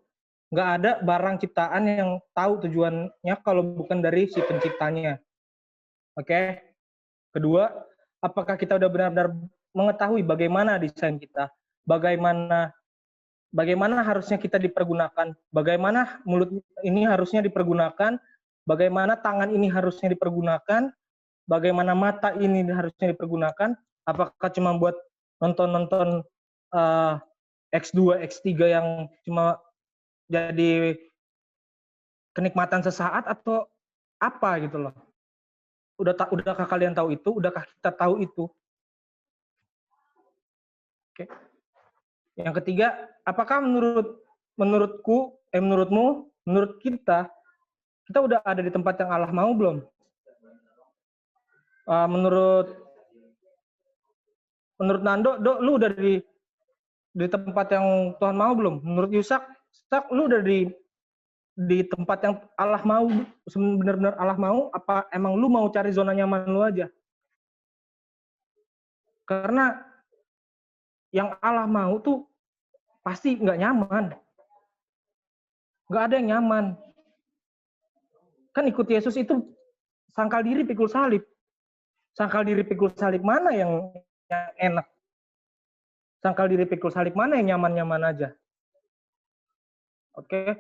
nggak ada barang ciptaan yang tahu tujuannya kalau bukan dari si penciptanya. Oke? Kedua, apakah kita udah benar-benar mengetahui bagaimana desain kita, bagaimana harusnya kita dipergunakan, bagaimana mulut ini harusnya dipergunakan, bagaimana tangan ini harusnya dipergunakan, bagaimana mata ini harusnya dipergunakan, apakah cuma buat nonton-nonton X2, X3 yang cuma jadi kenikmatan sesaat atau apa gitu loh. Udahkah kalian tahu itu? Udahkah kita tahu itu? Oke. Yang ketiga, apakah menurutmu, menurut kita udah ada di tempat yang Allah mau belum? Menurut Nando, lu udah di tempat yang Tuhan mau belum? Menurut Yusak, lu udah di tempat yang Allah mau, benar-benar Allah mau, apa emang lu mau cari zona nyaman lu aja? Karena yang Allah mau tuh pasti nggak nyaman. Nggak ada yang nyaman. Kan ikut Yesus itu sangkal diri pikul salib. Sangkal diri pikul salib mana yang enak? Sangkal diri pikul salib mana yang nyaman-nyaman aja? Oke.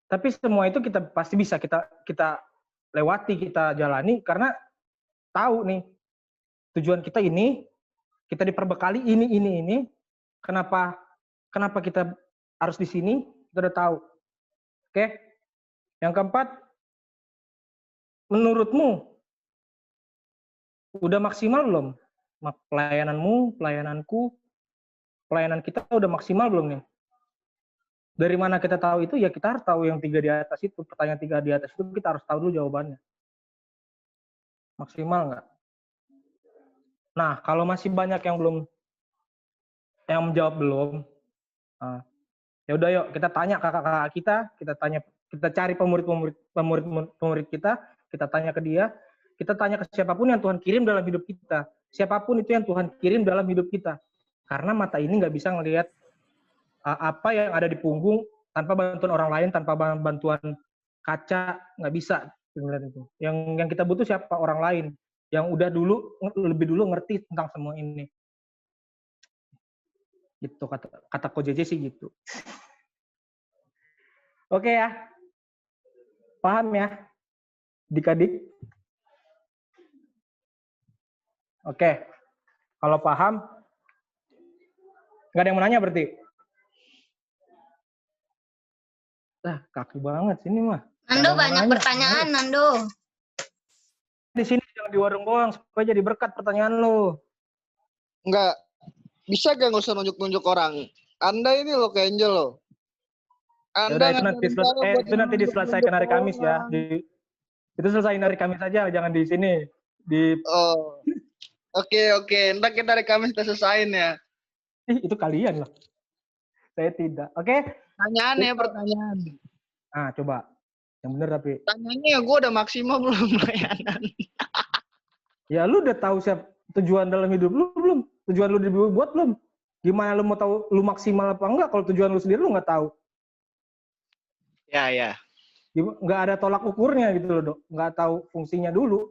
Tapi semua itu kita pasti bisa kita lewati, kita jalani karena tahu nih tujuan kita ini, kita diperbekali ini. Kenapa kita harus di sini? Kita udah tahu. Oke. Yang keempat, menurutmu udah maksimal belum? Pelayananmu, pelayananku, pelayanan kita udah maksimal belum nih? Dari mana kita tahu itu? Ya kita harus tahu yang 3 di atas itu. Pertanyaan 3 di atas itu kita harus tahu dulu jawabannya. Maksimal nggak? Nah, kalau masih banyak yang menjawab belum, ya udah yuk kita tanya kakak-kakak kita cari pemurid kita tanya ke dia, kita tanya ke siapapun yang Tuhan kirim dalam hidup kita, siapapun itu yang Tuhan kirim dalam hidup kita, karena mata ini nggak bisa ngelihat apa yang ada di punggung tanpa bantuan orang lain, tanpa bantuan kaca, nggak bisa ngelihat itu. Yang kita butuh siapa? Orang lain yang udah lebih dulu ngerti tentang semua ini. Gitu kata Ko JJ sih gitu. Oke ya. Paham ya? Dik-adik? Oke. Kalau paham, nggak ada yang mau nanya berarti? Kaku banget sini mah. Nando banyak pertanyaan, Nando. Di sini jangan di warung doang, supaya jadi berkat pertanyaan lo. Enggak. Bisa gak usah nunjuk-nunjuk orang? Anda ini loh kayak Angel loh. Anda itu nanti diselesaikan hari Kamis ya. Itu selesai hari Kamis aja, jangan di sini. Oh. Oke. Ntar kita hari Kamis kita selesain ya. Itu kalian lah. Saya tidak. Oke. Pertanyaan. Nah, coba. Yang bener tapi. Tanyanya ya gue udah maksimal belum pelayanan. Ya lu udah tahu tujuan dalam hidup lu belum? Tujuan lu dibuat belum? Gimana lu mau tahu lu maksimal apa enggak kalau tujuan lu sendiri lu nggak tahu? Ya. Nggak ada tolak ukurnya gitu loh, Dok. Nggak tahu fungsinya dulu.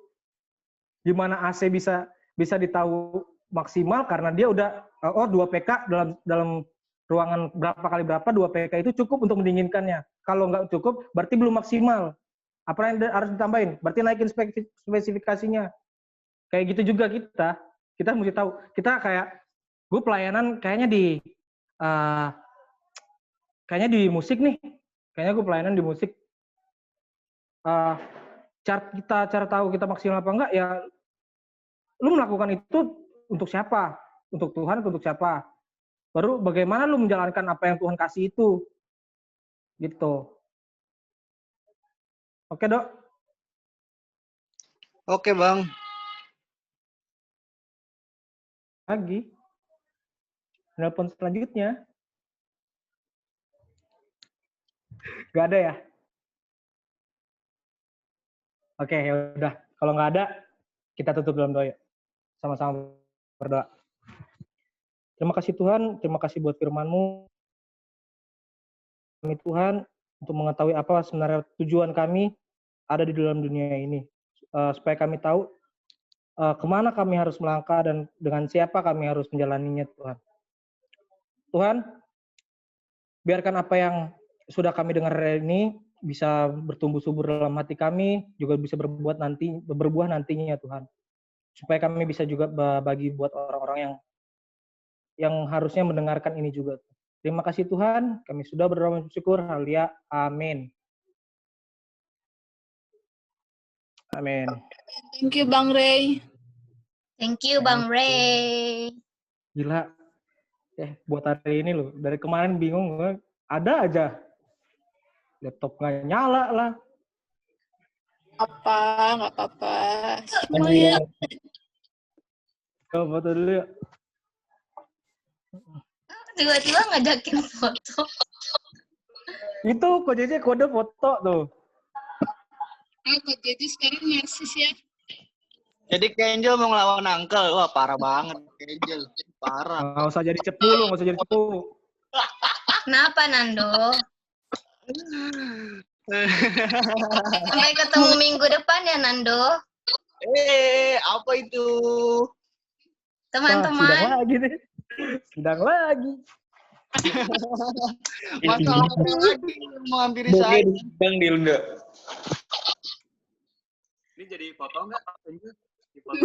Gimana AC bisa ditahu maksimal karena dia udah 2 PK dalam ruangan berapa kali berapa 2 PK itu cukup untuk mendinginkannya. Kalau nggak cukup berarti belum maksimal. Apa yang harus ditambahin? Berarti naikin spesifikasinya. Kayak gitu juga kita mesti tahu. Kita kayak gue pelayanan kayaknya di musik nih. Kayaknya gue pelayanan di musik. Cara tahu kita maksimal apa enggak ya lu melakukan itu untuk siapa? Untuk Tuhan, untuk siapa? Baru bagaimana lu menjalankan apa yang Tuhan kasih itu. Gitu. Oke, Dok? Oke, Bang. Lagi. Telepon selanjutnya. Gak ada ya? Oke, ya udah. Kalau nggak ada, kita tutup dalam doa. Sama-sama berdoa. Terima kasih Tuhan, terima kasih buat firman-Mu. Kami Tuhan, untuk mengetahui apa sebenarnya tujuan kami ada di dalam dunia ini. Supaya kami tahu kemana kami harus melangkah dan dengan siapa kami harus menjalaninya Tuhan. Tuhan, biarkan apa yang sudah kami dengar hari ini bisa bertumbuh subur dalam hati kami, juga bisa berbuah nantinya Tuhan. Supaya kami bisa juga bagi buat orang-orang yang harusnya mendengarkan ini juga. Terima kasih Tuhan, kami sudah berdoa bersyukur. Haleluya. Amin. Amin. Thank you, Bang Ray. Thank you, Bang Ray. Gila. Buat hari ini loh. Dari kemarin bingung. Ada aja. Laptop nggak nyala lah. Nggak apa-apa. Semuanya. Coba foto dulu ya. Tiba-tiba ngajakin foto. Itu Ko JJ kode foto tuh. Ko JJ sekarang narsis ya. Jadi Angel mau ngelawan Uncle. Wah, parah banget Angel. Parah. Nggak usah jadi cepu lu, nggak usah jadi cepu. Kenapa, Nando? Sampai ketemu minggu depan ya, Nando. Apa itu? Teman-teman, Sidang lagi nih. Sidang lagi. Masalah apa lagi yang menghampiri saya? Bang Dilda. Ini jadi foto nggak? Di foto.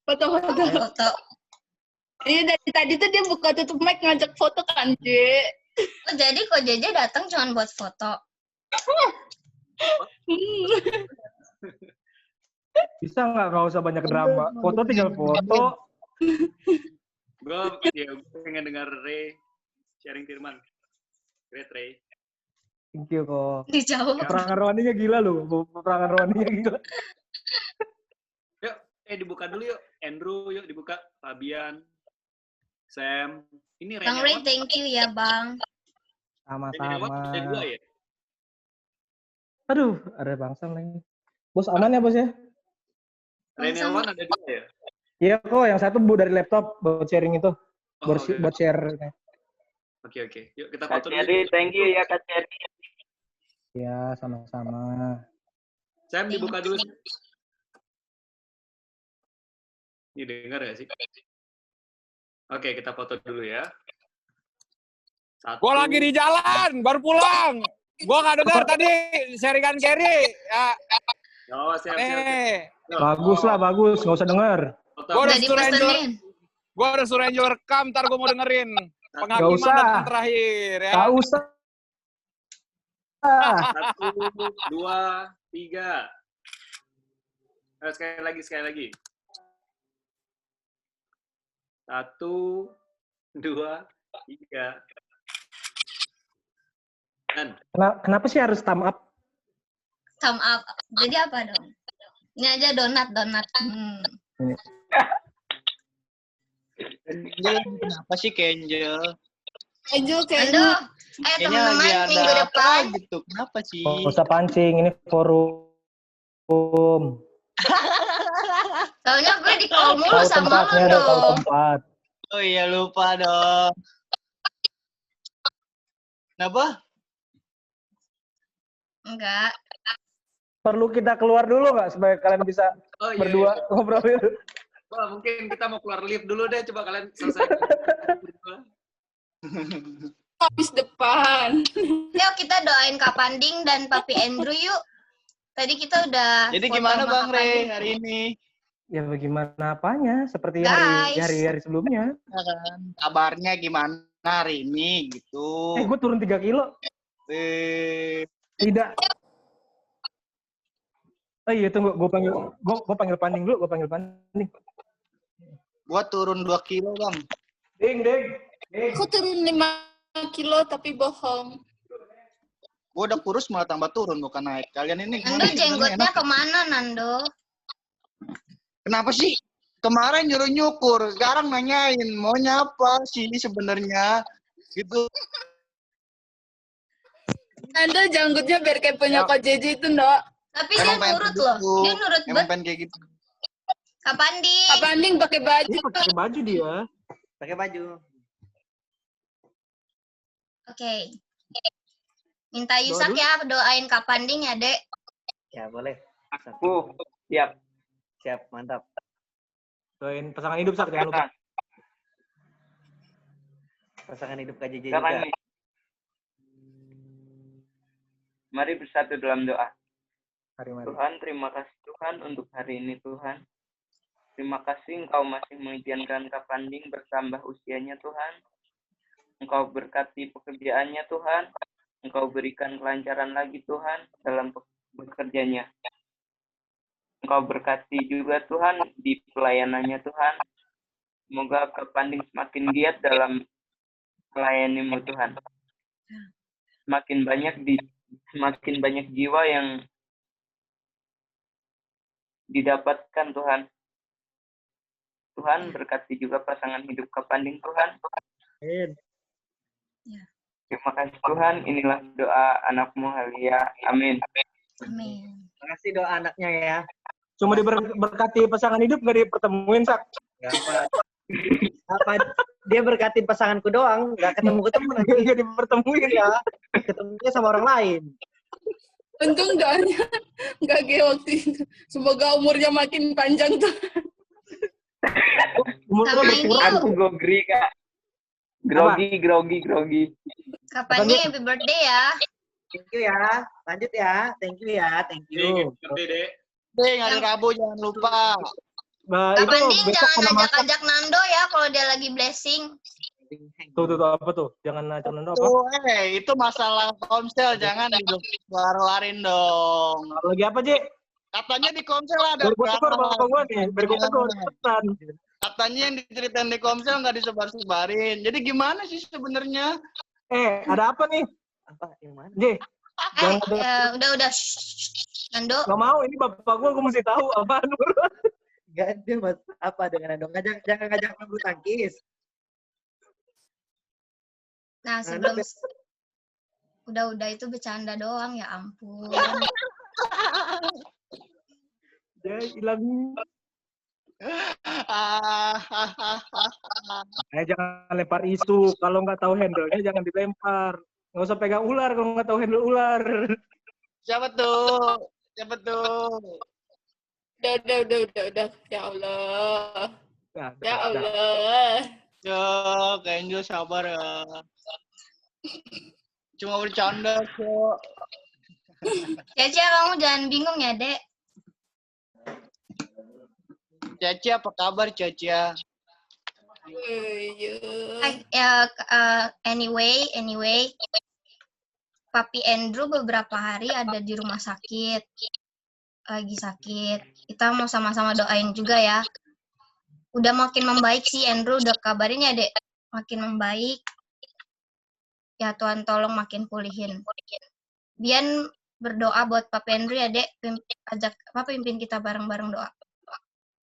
Foto-foto. foto. Iya dari tadi tuh dia buka tutup mic ngajak foto kan, Je. Oh, jadi kok Jeje datang cuma buat foto. Bisa nggak usah banyak drama. Foto tinggal foto. Gue pengen dengar Ray sharing firman. Great Ray. Thank you kok. Dijawab. Peperangan rohaninya gila loh. Peperangan rohaninya gila. Yuk, dibuka dulu yuk. Andrew yuk dibuka. Fabian, Sam. Ini Bang Ray, thank you ya, Bang. Sama-sama. Ada 2 ya? Aduh, ada Bang Sam lagi. Bos aman ya bos ya? Renelwan ada 2 ya? Iya kok, yang satu bu dari laptop buat sharing itu. Oh, Buat oke. buat share. Oke. Yuk kita Kak foto dulu. Cherry, thank you ya Kak Cherry. Ya, sama-sama. Sam dibuka dulu. Ini dengar ya sih? Oke, kita foto dulu ya. 1. Gua lagi di jalan, baru pulang. Gua nggak dengar tadi sharingan Kerry. Ya, Oh, siap. Bagus lah, bagus. Nggak usah denger. Gua Udah udah suruh Angel, dipesenin. gua udah suruh Angel rekam. Ntar gua mau dengerin Nggak penghakiman usah. dan terakhir ya. Nggak usah. 1, 2, 3. Sekali lagi. 1, 2, 3. Dan Kenapa sih harus thumb up? Thumb up. Jadi apa dong? Ini aja donat. Angel, kenapa sih Kenjel? Angel Aduh, kayaknya Kayaknya teman-teman lagi ada minggu apa depan. gitu. Kenapa sih? Nggak usah pancing, ini forum. Soalnya gue di call mulu Tahu sama tempatnya, lo udah tahu dong. tempat. Oh iya, lupa dong. Kenapa? Enggak. Perlu kita keluar dulu nggak supaya kalian bisa iya. berdua ngobrolin? Wah, mungkin kita mau keluar lift dulu deh. Coba kalian selesai. habis depan. Yuk kita doain Kak Panding dan Papi Andrew yuk. Tadi kita udah Jadi foto gimana sama Bang Kak Ray Panding. hari ini? Ya bagaimana apanya? Seperti Guys. hari-hari sebelumnya. Ya kan? Kabarnya gimana hari ini gitu? Gue turun 3 kilo. Tidak. Oh iya tunggu, gue panggil Panding dulu, gue panggil Panding. Gua turun 2 kilo Bang. Ding. Aku turun 5 kilo tapi bohong. Gua udah kurus malah tambah turun bukan naik. Kalian ini Nando gimana sih? jenggotnya Enak? kemana Nando? Kenapa sih? Kemarin nyuruh nyukur, sekarang nanyain maunya apa sih sebenarnya? Gitu. Nando janggutnya biar kayak punya Kak Jeje itu, Ndok. Tapi dia pengen nurut gitu. loh. Dia nurut Emang banget. pengen kayak gitu. Kak Panding. Kak Panding pakai baju. Dia pakai baju dia. Pakai baju. Oke. Minta Yusak ya doain Kak Panding ya, Dek. Ya, boleh. Siap. Siap, mantap. Doain pasangan hidup Sak, jangan lupa. Pasangan hidup Kak Jeje Sekarang juga. nih. Mari bersatu dalam doa. Mari. Tuhan, terima kasih Tuhan untuk hari ini Tuhan. Terima kasih Engkau masih mengizinkan Kak Panding bertambah usianya Tuhan. Engkau berkati pekerjaannya Tuhan. Engkau berikan kelancaran lagi Tuhan dalam bekerjanya. Engkau berkati juga Tuhan di pelayanannya Tuhan. Semoga Kak Panding semakin giat dalam melayani-Mu Tuhan. Semakin banyak jiwa yang didapatkan Tuhan. Tuhan berkati juga pasangan hidup Kak Panding Tuhan. Amin. Terima kasih Tuhan, inilah doa anakmu Halia. Amin. Amin. Makasih doa anaknya ya. Cuma diberkati pasangan hidup nggak dipertemuin Sak. Apa dia berkati pasanganku doang, nggak ketemu nanti Nggak dipertemuin ya. ketemunya sama orang lain. Untung doanya nggak kayak waktu itu. Semoga umurnya makin panjang tuh. Umurnya Sama ini berkurang. Aku gogri, Kak. Grogi. kapannya happy birthday ya. Thank you ya. Lanjut ya. Thank you ya. Thank you. Dek. Ding, hari Rabu jangan lupa. Nah, itu Kapan Ding besok jangan kena makan. ajak-ajak Nando ya kalau dia lagi blessing. Tuh, apa tuh? Jangan ajak Nando apa? Tuh, itu masalah komsel, jangan dikeluarin dong. Lagi apa, Ji? Katanya di komsel ada Biar gue tegur bapak gue nih. Biar gue tegur. Cepetan. Katanya yang diceritain di komsel nggak disebar-sebarin. Jadi gimana sih sebenarnya? Ada apa nih? Apa? Yang mana? Ji, jangan ada... Udah. Shh. Nando. Gak mau, ini bapak gue mesti tahu apaan. Gak ada mas. Apa dengan Ando? Jangan ngajak bulu tangkis. Nah, sebelum udah itu bercanda doang, ya ampun. Ya, hilang. Jangan lempar isu. Kalau nggak tahu handle-nya jangan dilempar. Nggak usah pegang ular kalau nggak tahu handle ular. Siapa tuh? Udah. Ya Allah. Ya Allah. Cok, Angel sabar ya. Cuma bercanda, Cok. Cece, kamu jangan bingung ya, Dek. Caci, apa kabar, Caci? Anyway, Papi Andrew beberapa hari ada di rumah sakit. Lagi sakit. Kita mau sama-sama doain juga ya. Udah makin membaik sih, Andrew. Udah kabarin ya, Dek. Makin membaik. Ya, Tuhan tolong makin pulihin. Bian berdoa buat Papi Andrew ya, Dek. Pimpin kita bareng-bareng doa.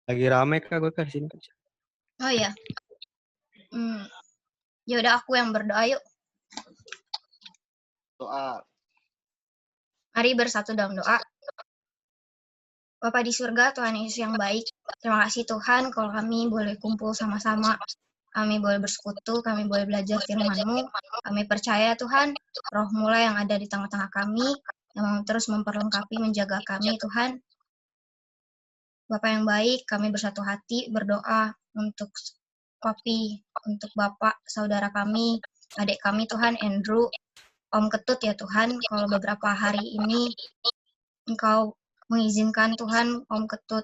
Lagi rame Kak, gue kasih. Oh iya. Ya udah aku yang berdoa yuk. Doa. Mari bersatu dalam doa. Bapa di surga, Tuhan Yesus yang baik. Terima kasih Tuhan kalau kami boleh kumpul sama-sama. Kami boleh bersekutu, kami boleh belajar firman-Mu. Kami percaya Tuhan, Roh-Mu lah yang ada di tengah-tengah kami, yang mau terus memperlengkapi, menjaga kami Tuhan. Bapa yang baik, kami bersatu hati berdoa untuk Papi, untuk Bapak, saudara kami, adik kami Tuhan, Andrew, Om Ketut ya Tuhan, kalau beberapa hari ini Engkau mengizinkan Tuhan Om Ketut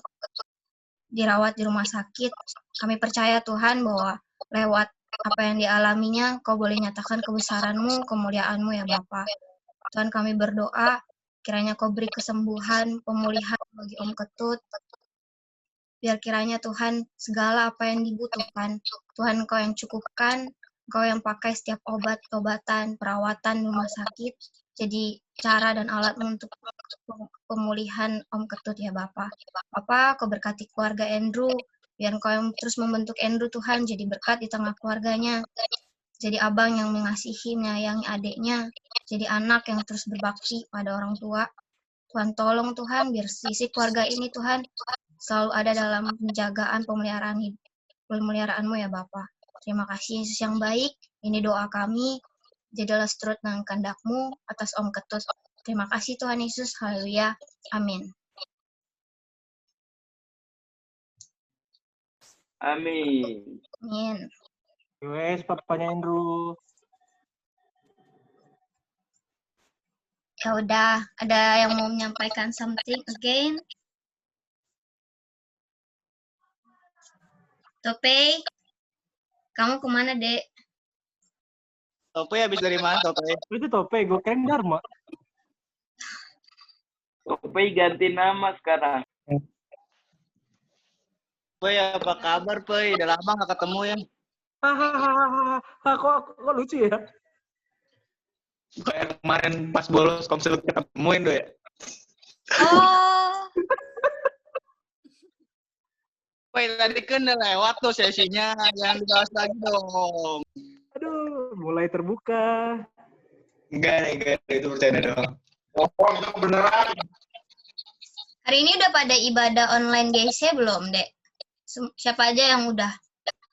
dirawat di rumah sakit. Kami percaya Tuhan bahwa lewat apa yang dialaminya, Kau boleh nyatakan kebesaran-Mu, kemuliaan-Mu ya Bapa. Tuhan kami berdoa, kiranya Kau beri kesembuhan, pemulihan bagi Om Ketut. Biar kiranya Tuhan segala apa yang dibutuhkan, Tuhan Kau yang cukupkan, Kau yang pakai setiap obat-obatan, perawatan rumah sakit, jadi cara dan alat untuk pemulihan Om Ketut ya Bapak. Bapak, Kau berkati keluarga Andrew, biar Kau yang terus membentuk Andrew Tuhan, jadi berkat di tengah keluarganya, jadi abang yang mengasihi, menyayangi adiknya, jadi anak yang terus berbakti pada orang tua. Tuhan tolong Tuhan, biar sisi keluarga ini Tuhan, selalu ada dalam penjagaan pemeliharaan-Mu ya Bapa. Terima kasih Yesus yang baik. Ini doa kami. Jadilah seturut dengan kehendak-Mu atas Om Ketut. Terima kasih Tuhan Yesus. Haleluya. Amin. Amin. Amin. Wes, papanya Andrew. Ya udah, ada yang mau menyampaikan something again? Tope, kamu kemana, Dek? Tope habis dari mana, Tope? Itu Tope, gue keren Dharma. Tope ganti nama sekarang. Tope, apa kabar, Pe? Udah lama nggak ketemu ya? Kok lucu ya? Kayak kemarin pas bolos komsel ketemuin do ya. Oh. Woi, tadi kan udah lewat tuh sesinya, jangan dibahas lagi dong. Aduh, mulai terbuka. Enggak, itu bercanda doang. Oh, itu beneran. Hari ini udah pada ibadah online GSY belum, Dek? Siapa aja yang udah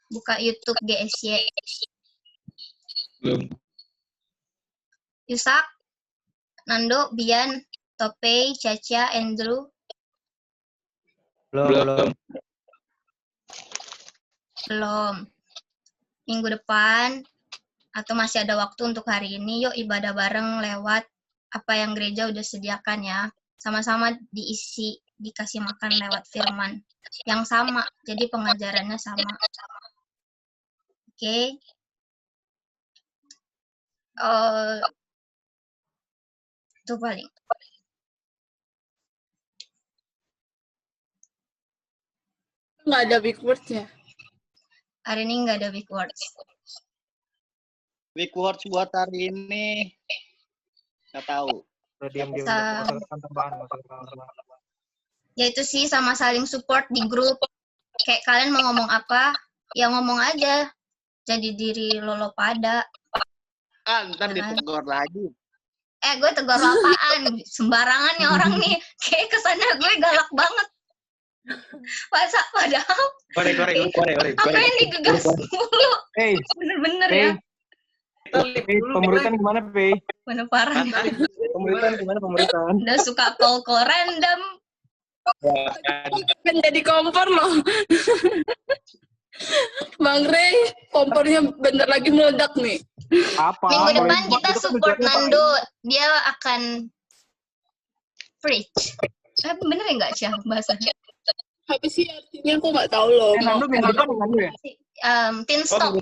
buka YouTube GSY? Belum. Yusak, Nando, Bian, Topei, Caca, Andrew? Belum. Belum. Minggu depan atau masih ada waktu untuk hari ini, yuk ibadah bareng lewat apa yang gereja udah sediakan ya. Sama-sama dikasih makan lewat firman yang sama. Jadi pengajarannya sama. Oke. Itu paling. Nggak ada big words ya? Hari ini nggak ada big words. Big words buat hari ini nggak tahu. Diam-diam. Ya itu sih, sama saling support di grup. Kayak kalian mau ngomong apa, ya ngomong aja. Jadi diri lolo pada. Ntar ditegur lagi. Gue tegur lo apaan? Sembarangan nih orang nih. Kayak kesannya gue galak banget. Padahal apa yang digegas mulu. Bener-bener ya. Pemuritan gimana, Pei? Bener parah. Pemuritan gimana pemuritan? Udah suka call random. Menjadi kompor loh. Bang Rey, kompornya bentar lagi meledak nih. Apa? Minggu depan kita support Nando. Dia akan preach. Bener ya nggak sih bahasanya? Apa sih artinya? Aku nggak tahu loh. Nando minggu depan Nando ya? Tin stop.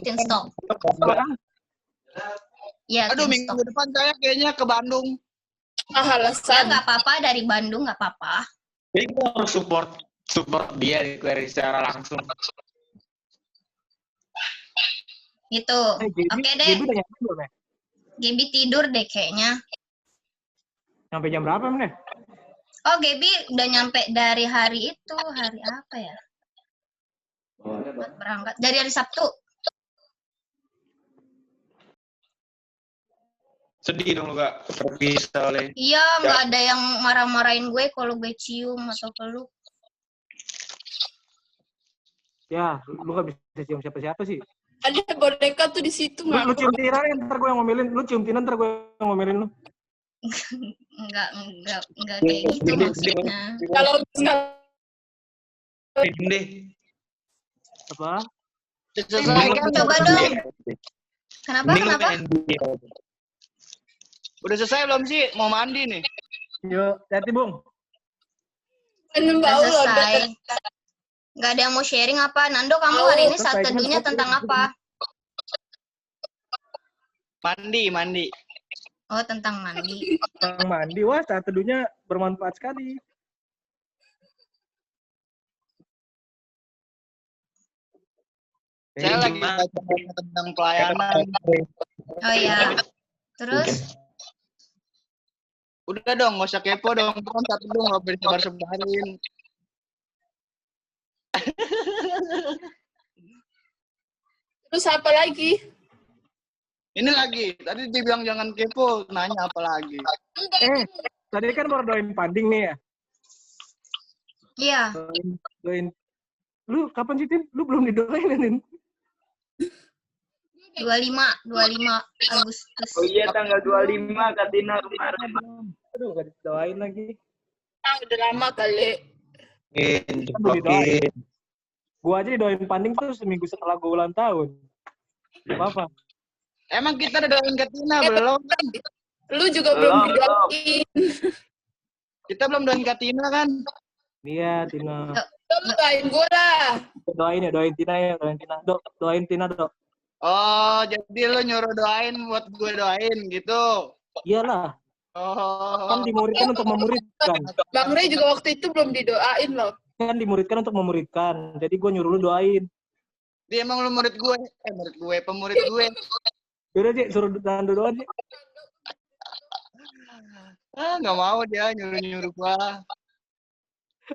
Ya, aduh, minggu depan saya kayaknya ke Bandung. Ya nggak apa-apa, dari Bandung nggak apa-apa. Jadi kita harus support dia secara langsung. Gitu. Oke deh. Gaby tidur deh kayaknya. Sampai jam berapa, Mne? Oh, Gaby udah nyampe dari hari itu. Hari apa ya? Berangkat. Dari hari Sabtu. Sedih dong lu gak terpisah oleh. Iya, nggak ada yang marah-marahin gue kalau gue cium atau peluk. Ya, lu gak bisa cium siapa-siapa sih. Ada boneka tuh di situ. Lu cium Tina, ntar gue yang ngomelin. Lu cium Tina, ntar gue yang ngomelin lu. Enggak kayak gitu maksudnya. Kalau deh. Apa? Coba dong. Kenapa? Udah selesai belum sih? Mau mandi nih. Yuk, hati Bung. Udah selesai. Nggak ada yang mau sharing apa? Nando, kamu hari ini saat teduhnya tentang apa? Mandi. Oh, tentang mandi. Tentang mandi, wah saat teduhnya bermanfaat sekali. Saya lagi baca tentang pelayanan. Oh ya. Terus? Udah dong, nggak usah kepo dong. Kan saat teduh nggak boleh sebar-sebarin. Terus apa lagi? Ini lagi. Tadi dibilang jangan kepo, nanya apa lagi? Tadi kan baru doain Panding nih ya? Iya. Doain. Lu kapan sih, Tin? Lu belum didoain, Tin? 25 Agustus. Oh iya, tanggal 25 Kak Tina kemarin. Aduh, gak didoain lagi. Udah lama kali. Gua aja didoain Panding tuh seminggu setelah gua ulang tahun. Apa? Emang kita udah doain ke Tina belum? Lu juga belum didoain. Kita belum doain ke Tina kan? Iya, Tina. Lu doain gue lah. Doain Tina ya, doain Tina. Doain Tina, Dok. Oh, jadi lu nyuruh doain buat gue doain gitu? Iyalah. Oh. Kan dimuridkan untuk memuridkan. Bang Rey juga waktu itu belum didoain loh. Kan dimuridkan untuk memuridkan. Jadi gue nyuruh lu doain. Dia emang lu murid gue. Pemurid gue. Yaudah, Cik, suruh Nando doa, Cik. Nggak mau dia nyuruh-nyuruh gua.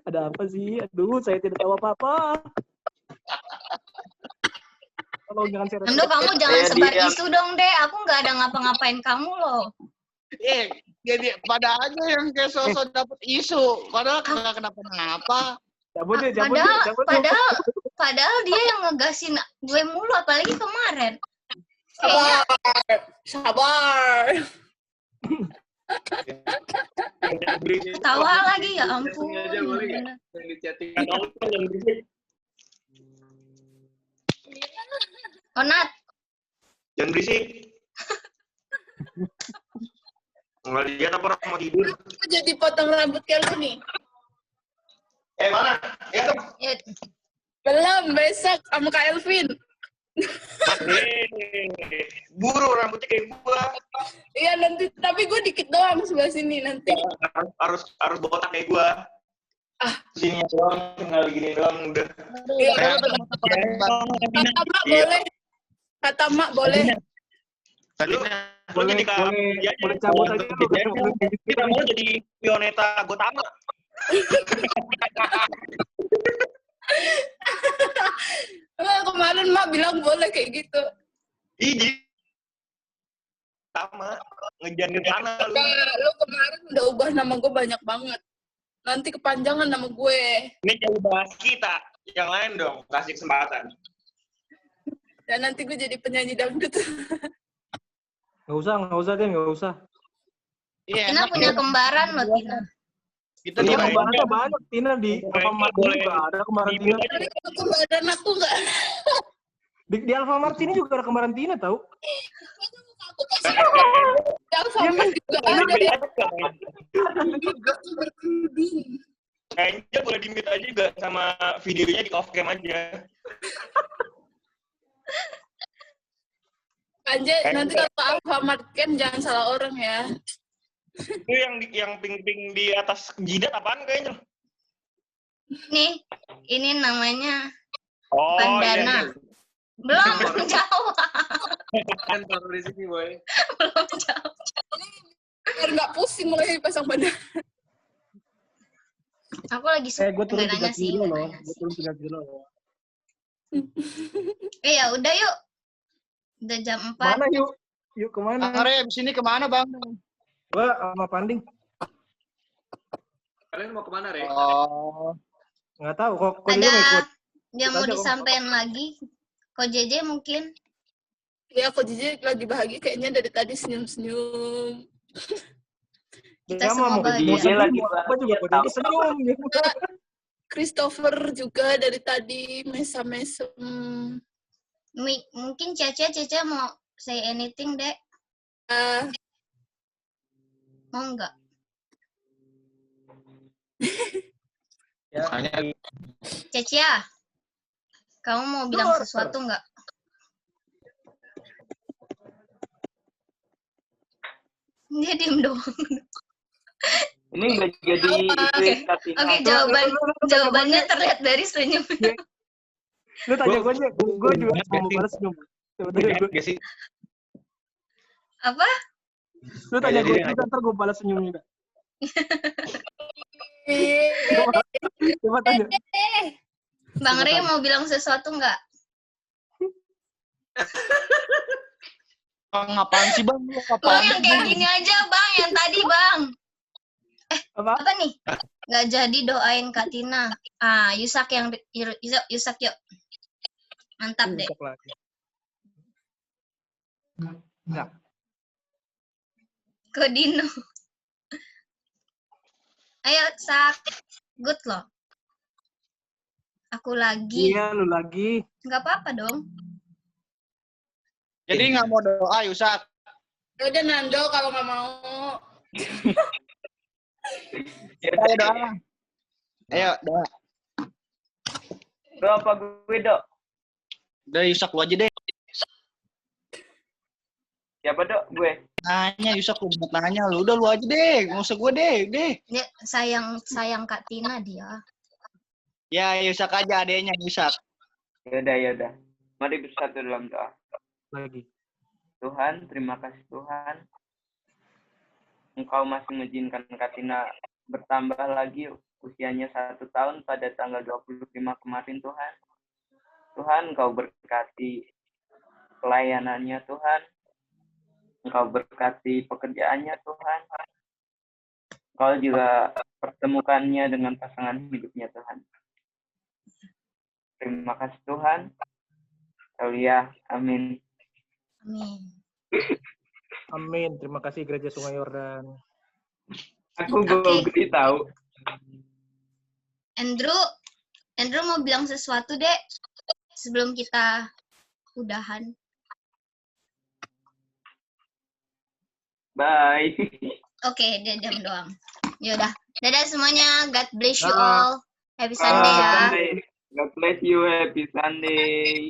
Ada apa sih? Aduh, saya tidak tahu apa-apa. Tolong jangan share. Nando, kamu jangan sebar isu dong, Dek. Aku nggak ada ngapa-ngapain kamu loh. Jadi pada aja yang kayak sosok dapet isu. Padahal nggak kenapa-napa. Padahal dia yang ngegasin gue mulu, apalagi kemarin. Sabar. Tawa lagi ya ampun. Aja boleh nggak? Yang di chatting. Onat, Jangan berisik. Nggak lihat apa orang mau tidur. Aku jadi potong rambut kayak lu nih. Mana? Ya tuh. Belum, besok sama Kak Elvin. Buru rambutnya kayak gua. Iya nanti, tapi gue dikit doang sebelah sini nanti. Harus botak kayak gua. Sini doang, tinggal gini doang udah. Iya, kata mak boleh. Kata mak boleh. Boleh cabut aja. Kita mau jadi pioneta Gotama. Kemarin mak bilang boleh kayak gitu. Iji. Sama ngejar ke sana lu. Lu kemarin udah ubah nama gue banyak banget. Nanti kepanjangan nama gue. Ini jauh bahas kita. Yang lain dong, kasih kesempatan. Dan nanti gue jadi penyanyi dangdut. Nggak usah deh, nggak usah. Tina punya kembaran loh, Tina. Kita dia kembarannya banyak, Tina di Alfamart juga ada kembaran Tina. Kembaran aku nggak. Di Alfamart ini juga ada kembaran Tina, tahu? Di Alfamart juga ada. Kayaknya boleh di-mute aja juga sama videonya di off cam aja. Anjay, nanti kalau Alfamart Ken jangan salah orang ya. Itu yang pink-pink di atas jidat apaan kayaknya? Ini namanya Iya. bandana. Belum jawab. Kantor di sini, boy. Belum jawab. Biar nggak pusing mulai pasang bandana. Aku lagi suka Gue turun 3 nanya sih. kilo loh. Gue turun 3 kilo loh. Ya udah yuk. Udah jam 4. Mana yuk? Yuk kemana? Bang Re, abis ini kemana Bang? Gua sama Panding. Kalian mau kemana, Re? Nggak tahu kok dia Ada mau ikut. yang mau disampaikan lagi. Kok JJ mungkin? Ya, kok JJ lagi bahagia kayaknya dari tadi senyum-senyum. Kita semua bahagia. Apa juga kok JJ senyum. Christopher juga dari tadi mesem-mesem. Mungkin Caca mau say anything, Dek? Mau nggak? Caca, kamu mau bilang sesuatu nggak? Dia diem doang. Ini nggak jadi Oke, jawabannya terlihat dari senyumnya. Lu tanya gue juga mau balas senyum. Apa? Lu tanya gue juga, ntar gue balas senyum juga. Coba tanya. Bang Rey mau bilang sesuatu nggak? Bang, apaan sih Bang? Bang, yang kayak gini aja Bang, yang tadi Bang. Apa nih? Nggak jadi doain Kak Tina. Yusak yang Yusak yuk. Mantap deh. Enggak. Kodino. Ayo, Sak. Good loh. Aku lagi. Iya, lu lagi. Nggak apa-apa dong. Jadi nggak mau doa, Yusak? Udah Nando kalau nggak mau. Ayo doa. Ayo doa. Doa apa gue, Dok? Udah Yusak lu aja deh. Siapa, Dok? Gue. Nanya Yusak lu banyak nanya lu. Udah lu aja deh, nggak usah gue deh. Ya, sayang Kak Tina dia. Ya Yusak aja adeknya Yusak. Yaudah. Mari bersatu dalam doa. Lagi. Tuhan, terima kasih Tuhan. Engkau masih mengizinkan Kak Tina bertambah lagi usianya 1 tahun pada tanggal 25 kemarin Tuhan. Tuhan, Engkau berkati pelayanannya Tuhan. Engkau berkati pekerjaannya Tuhan. Engkau juga pertemukannya dengan pasangan hidupnya Tuhan. Terima kasih Tuhan. Aulia, amin. Amin. Amin. Terima kasih Gereja Sungai Yordan. Aku grogi tahu. Andrew mau bilang sesuatu, Dek, sebelum kita udahan. Bye. Oke, dia diam doang. Yaudah, dadah semuanya. God bless you Dadah. all. Happy Sunday ya. God bless you. Happy Sunday.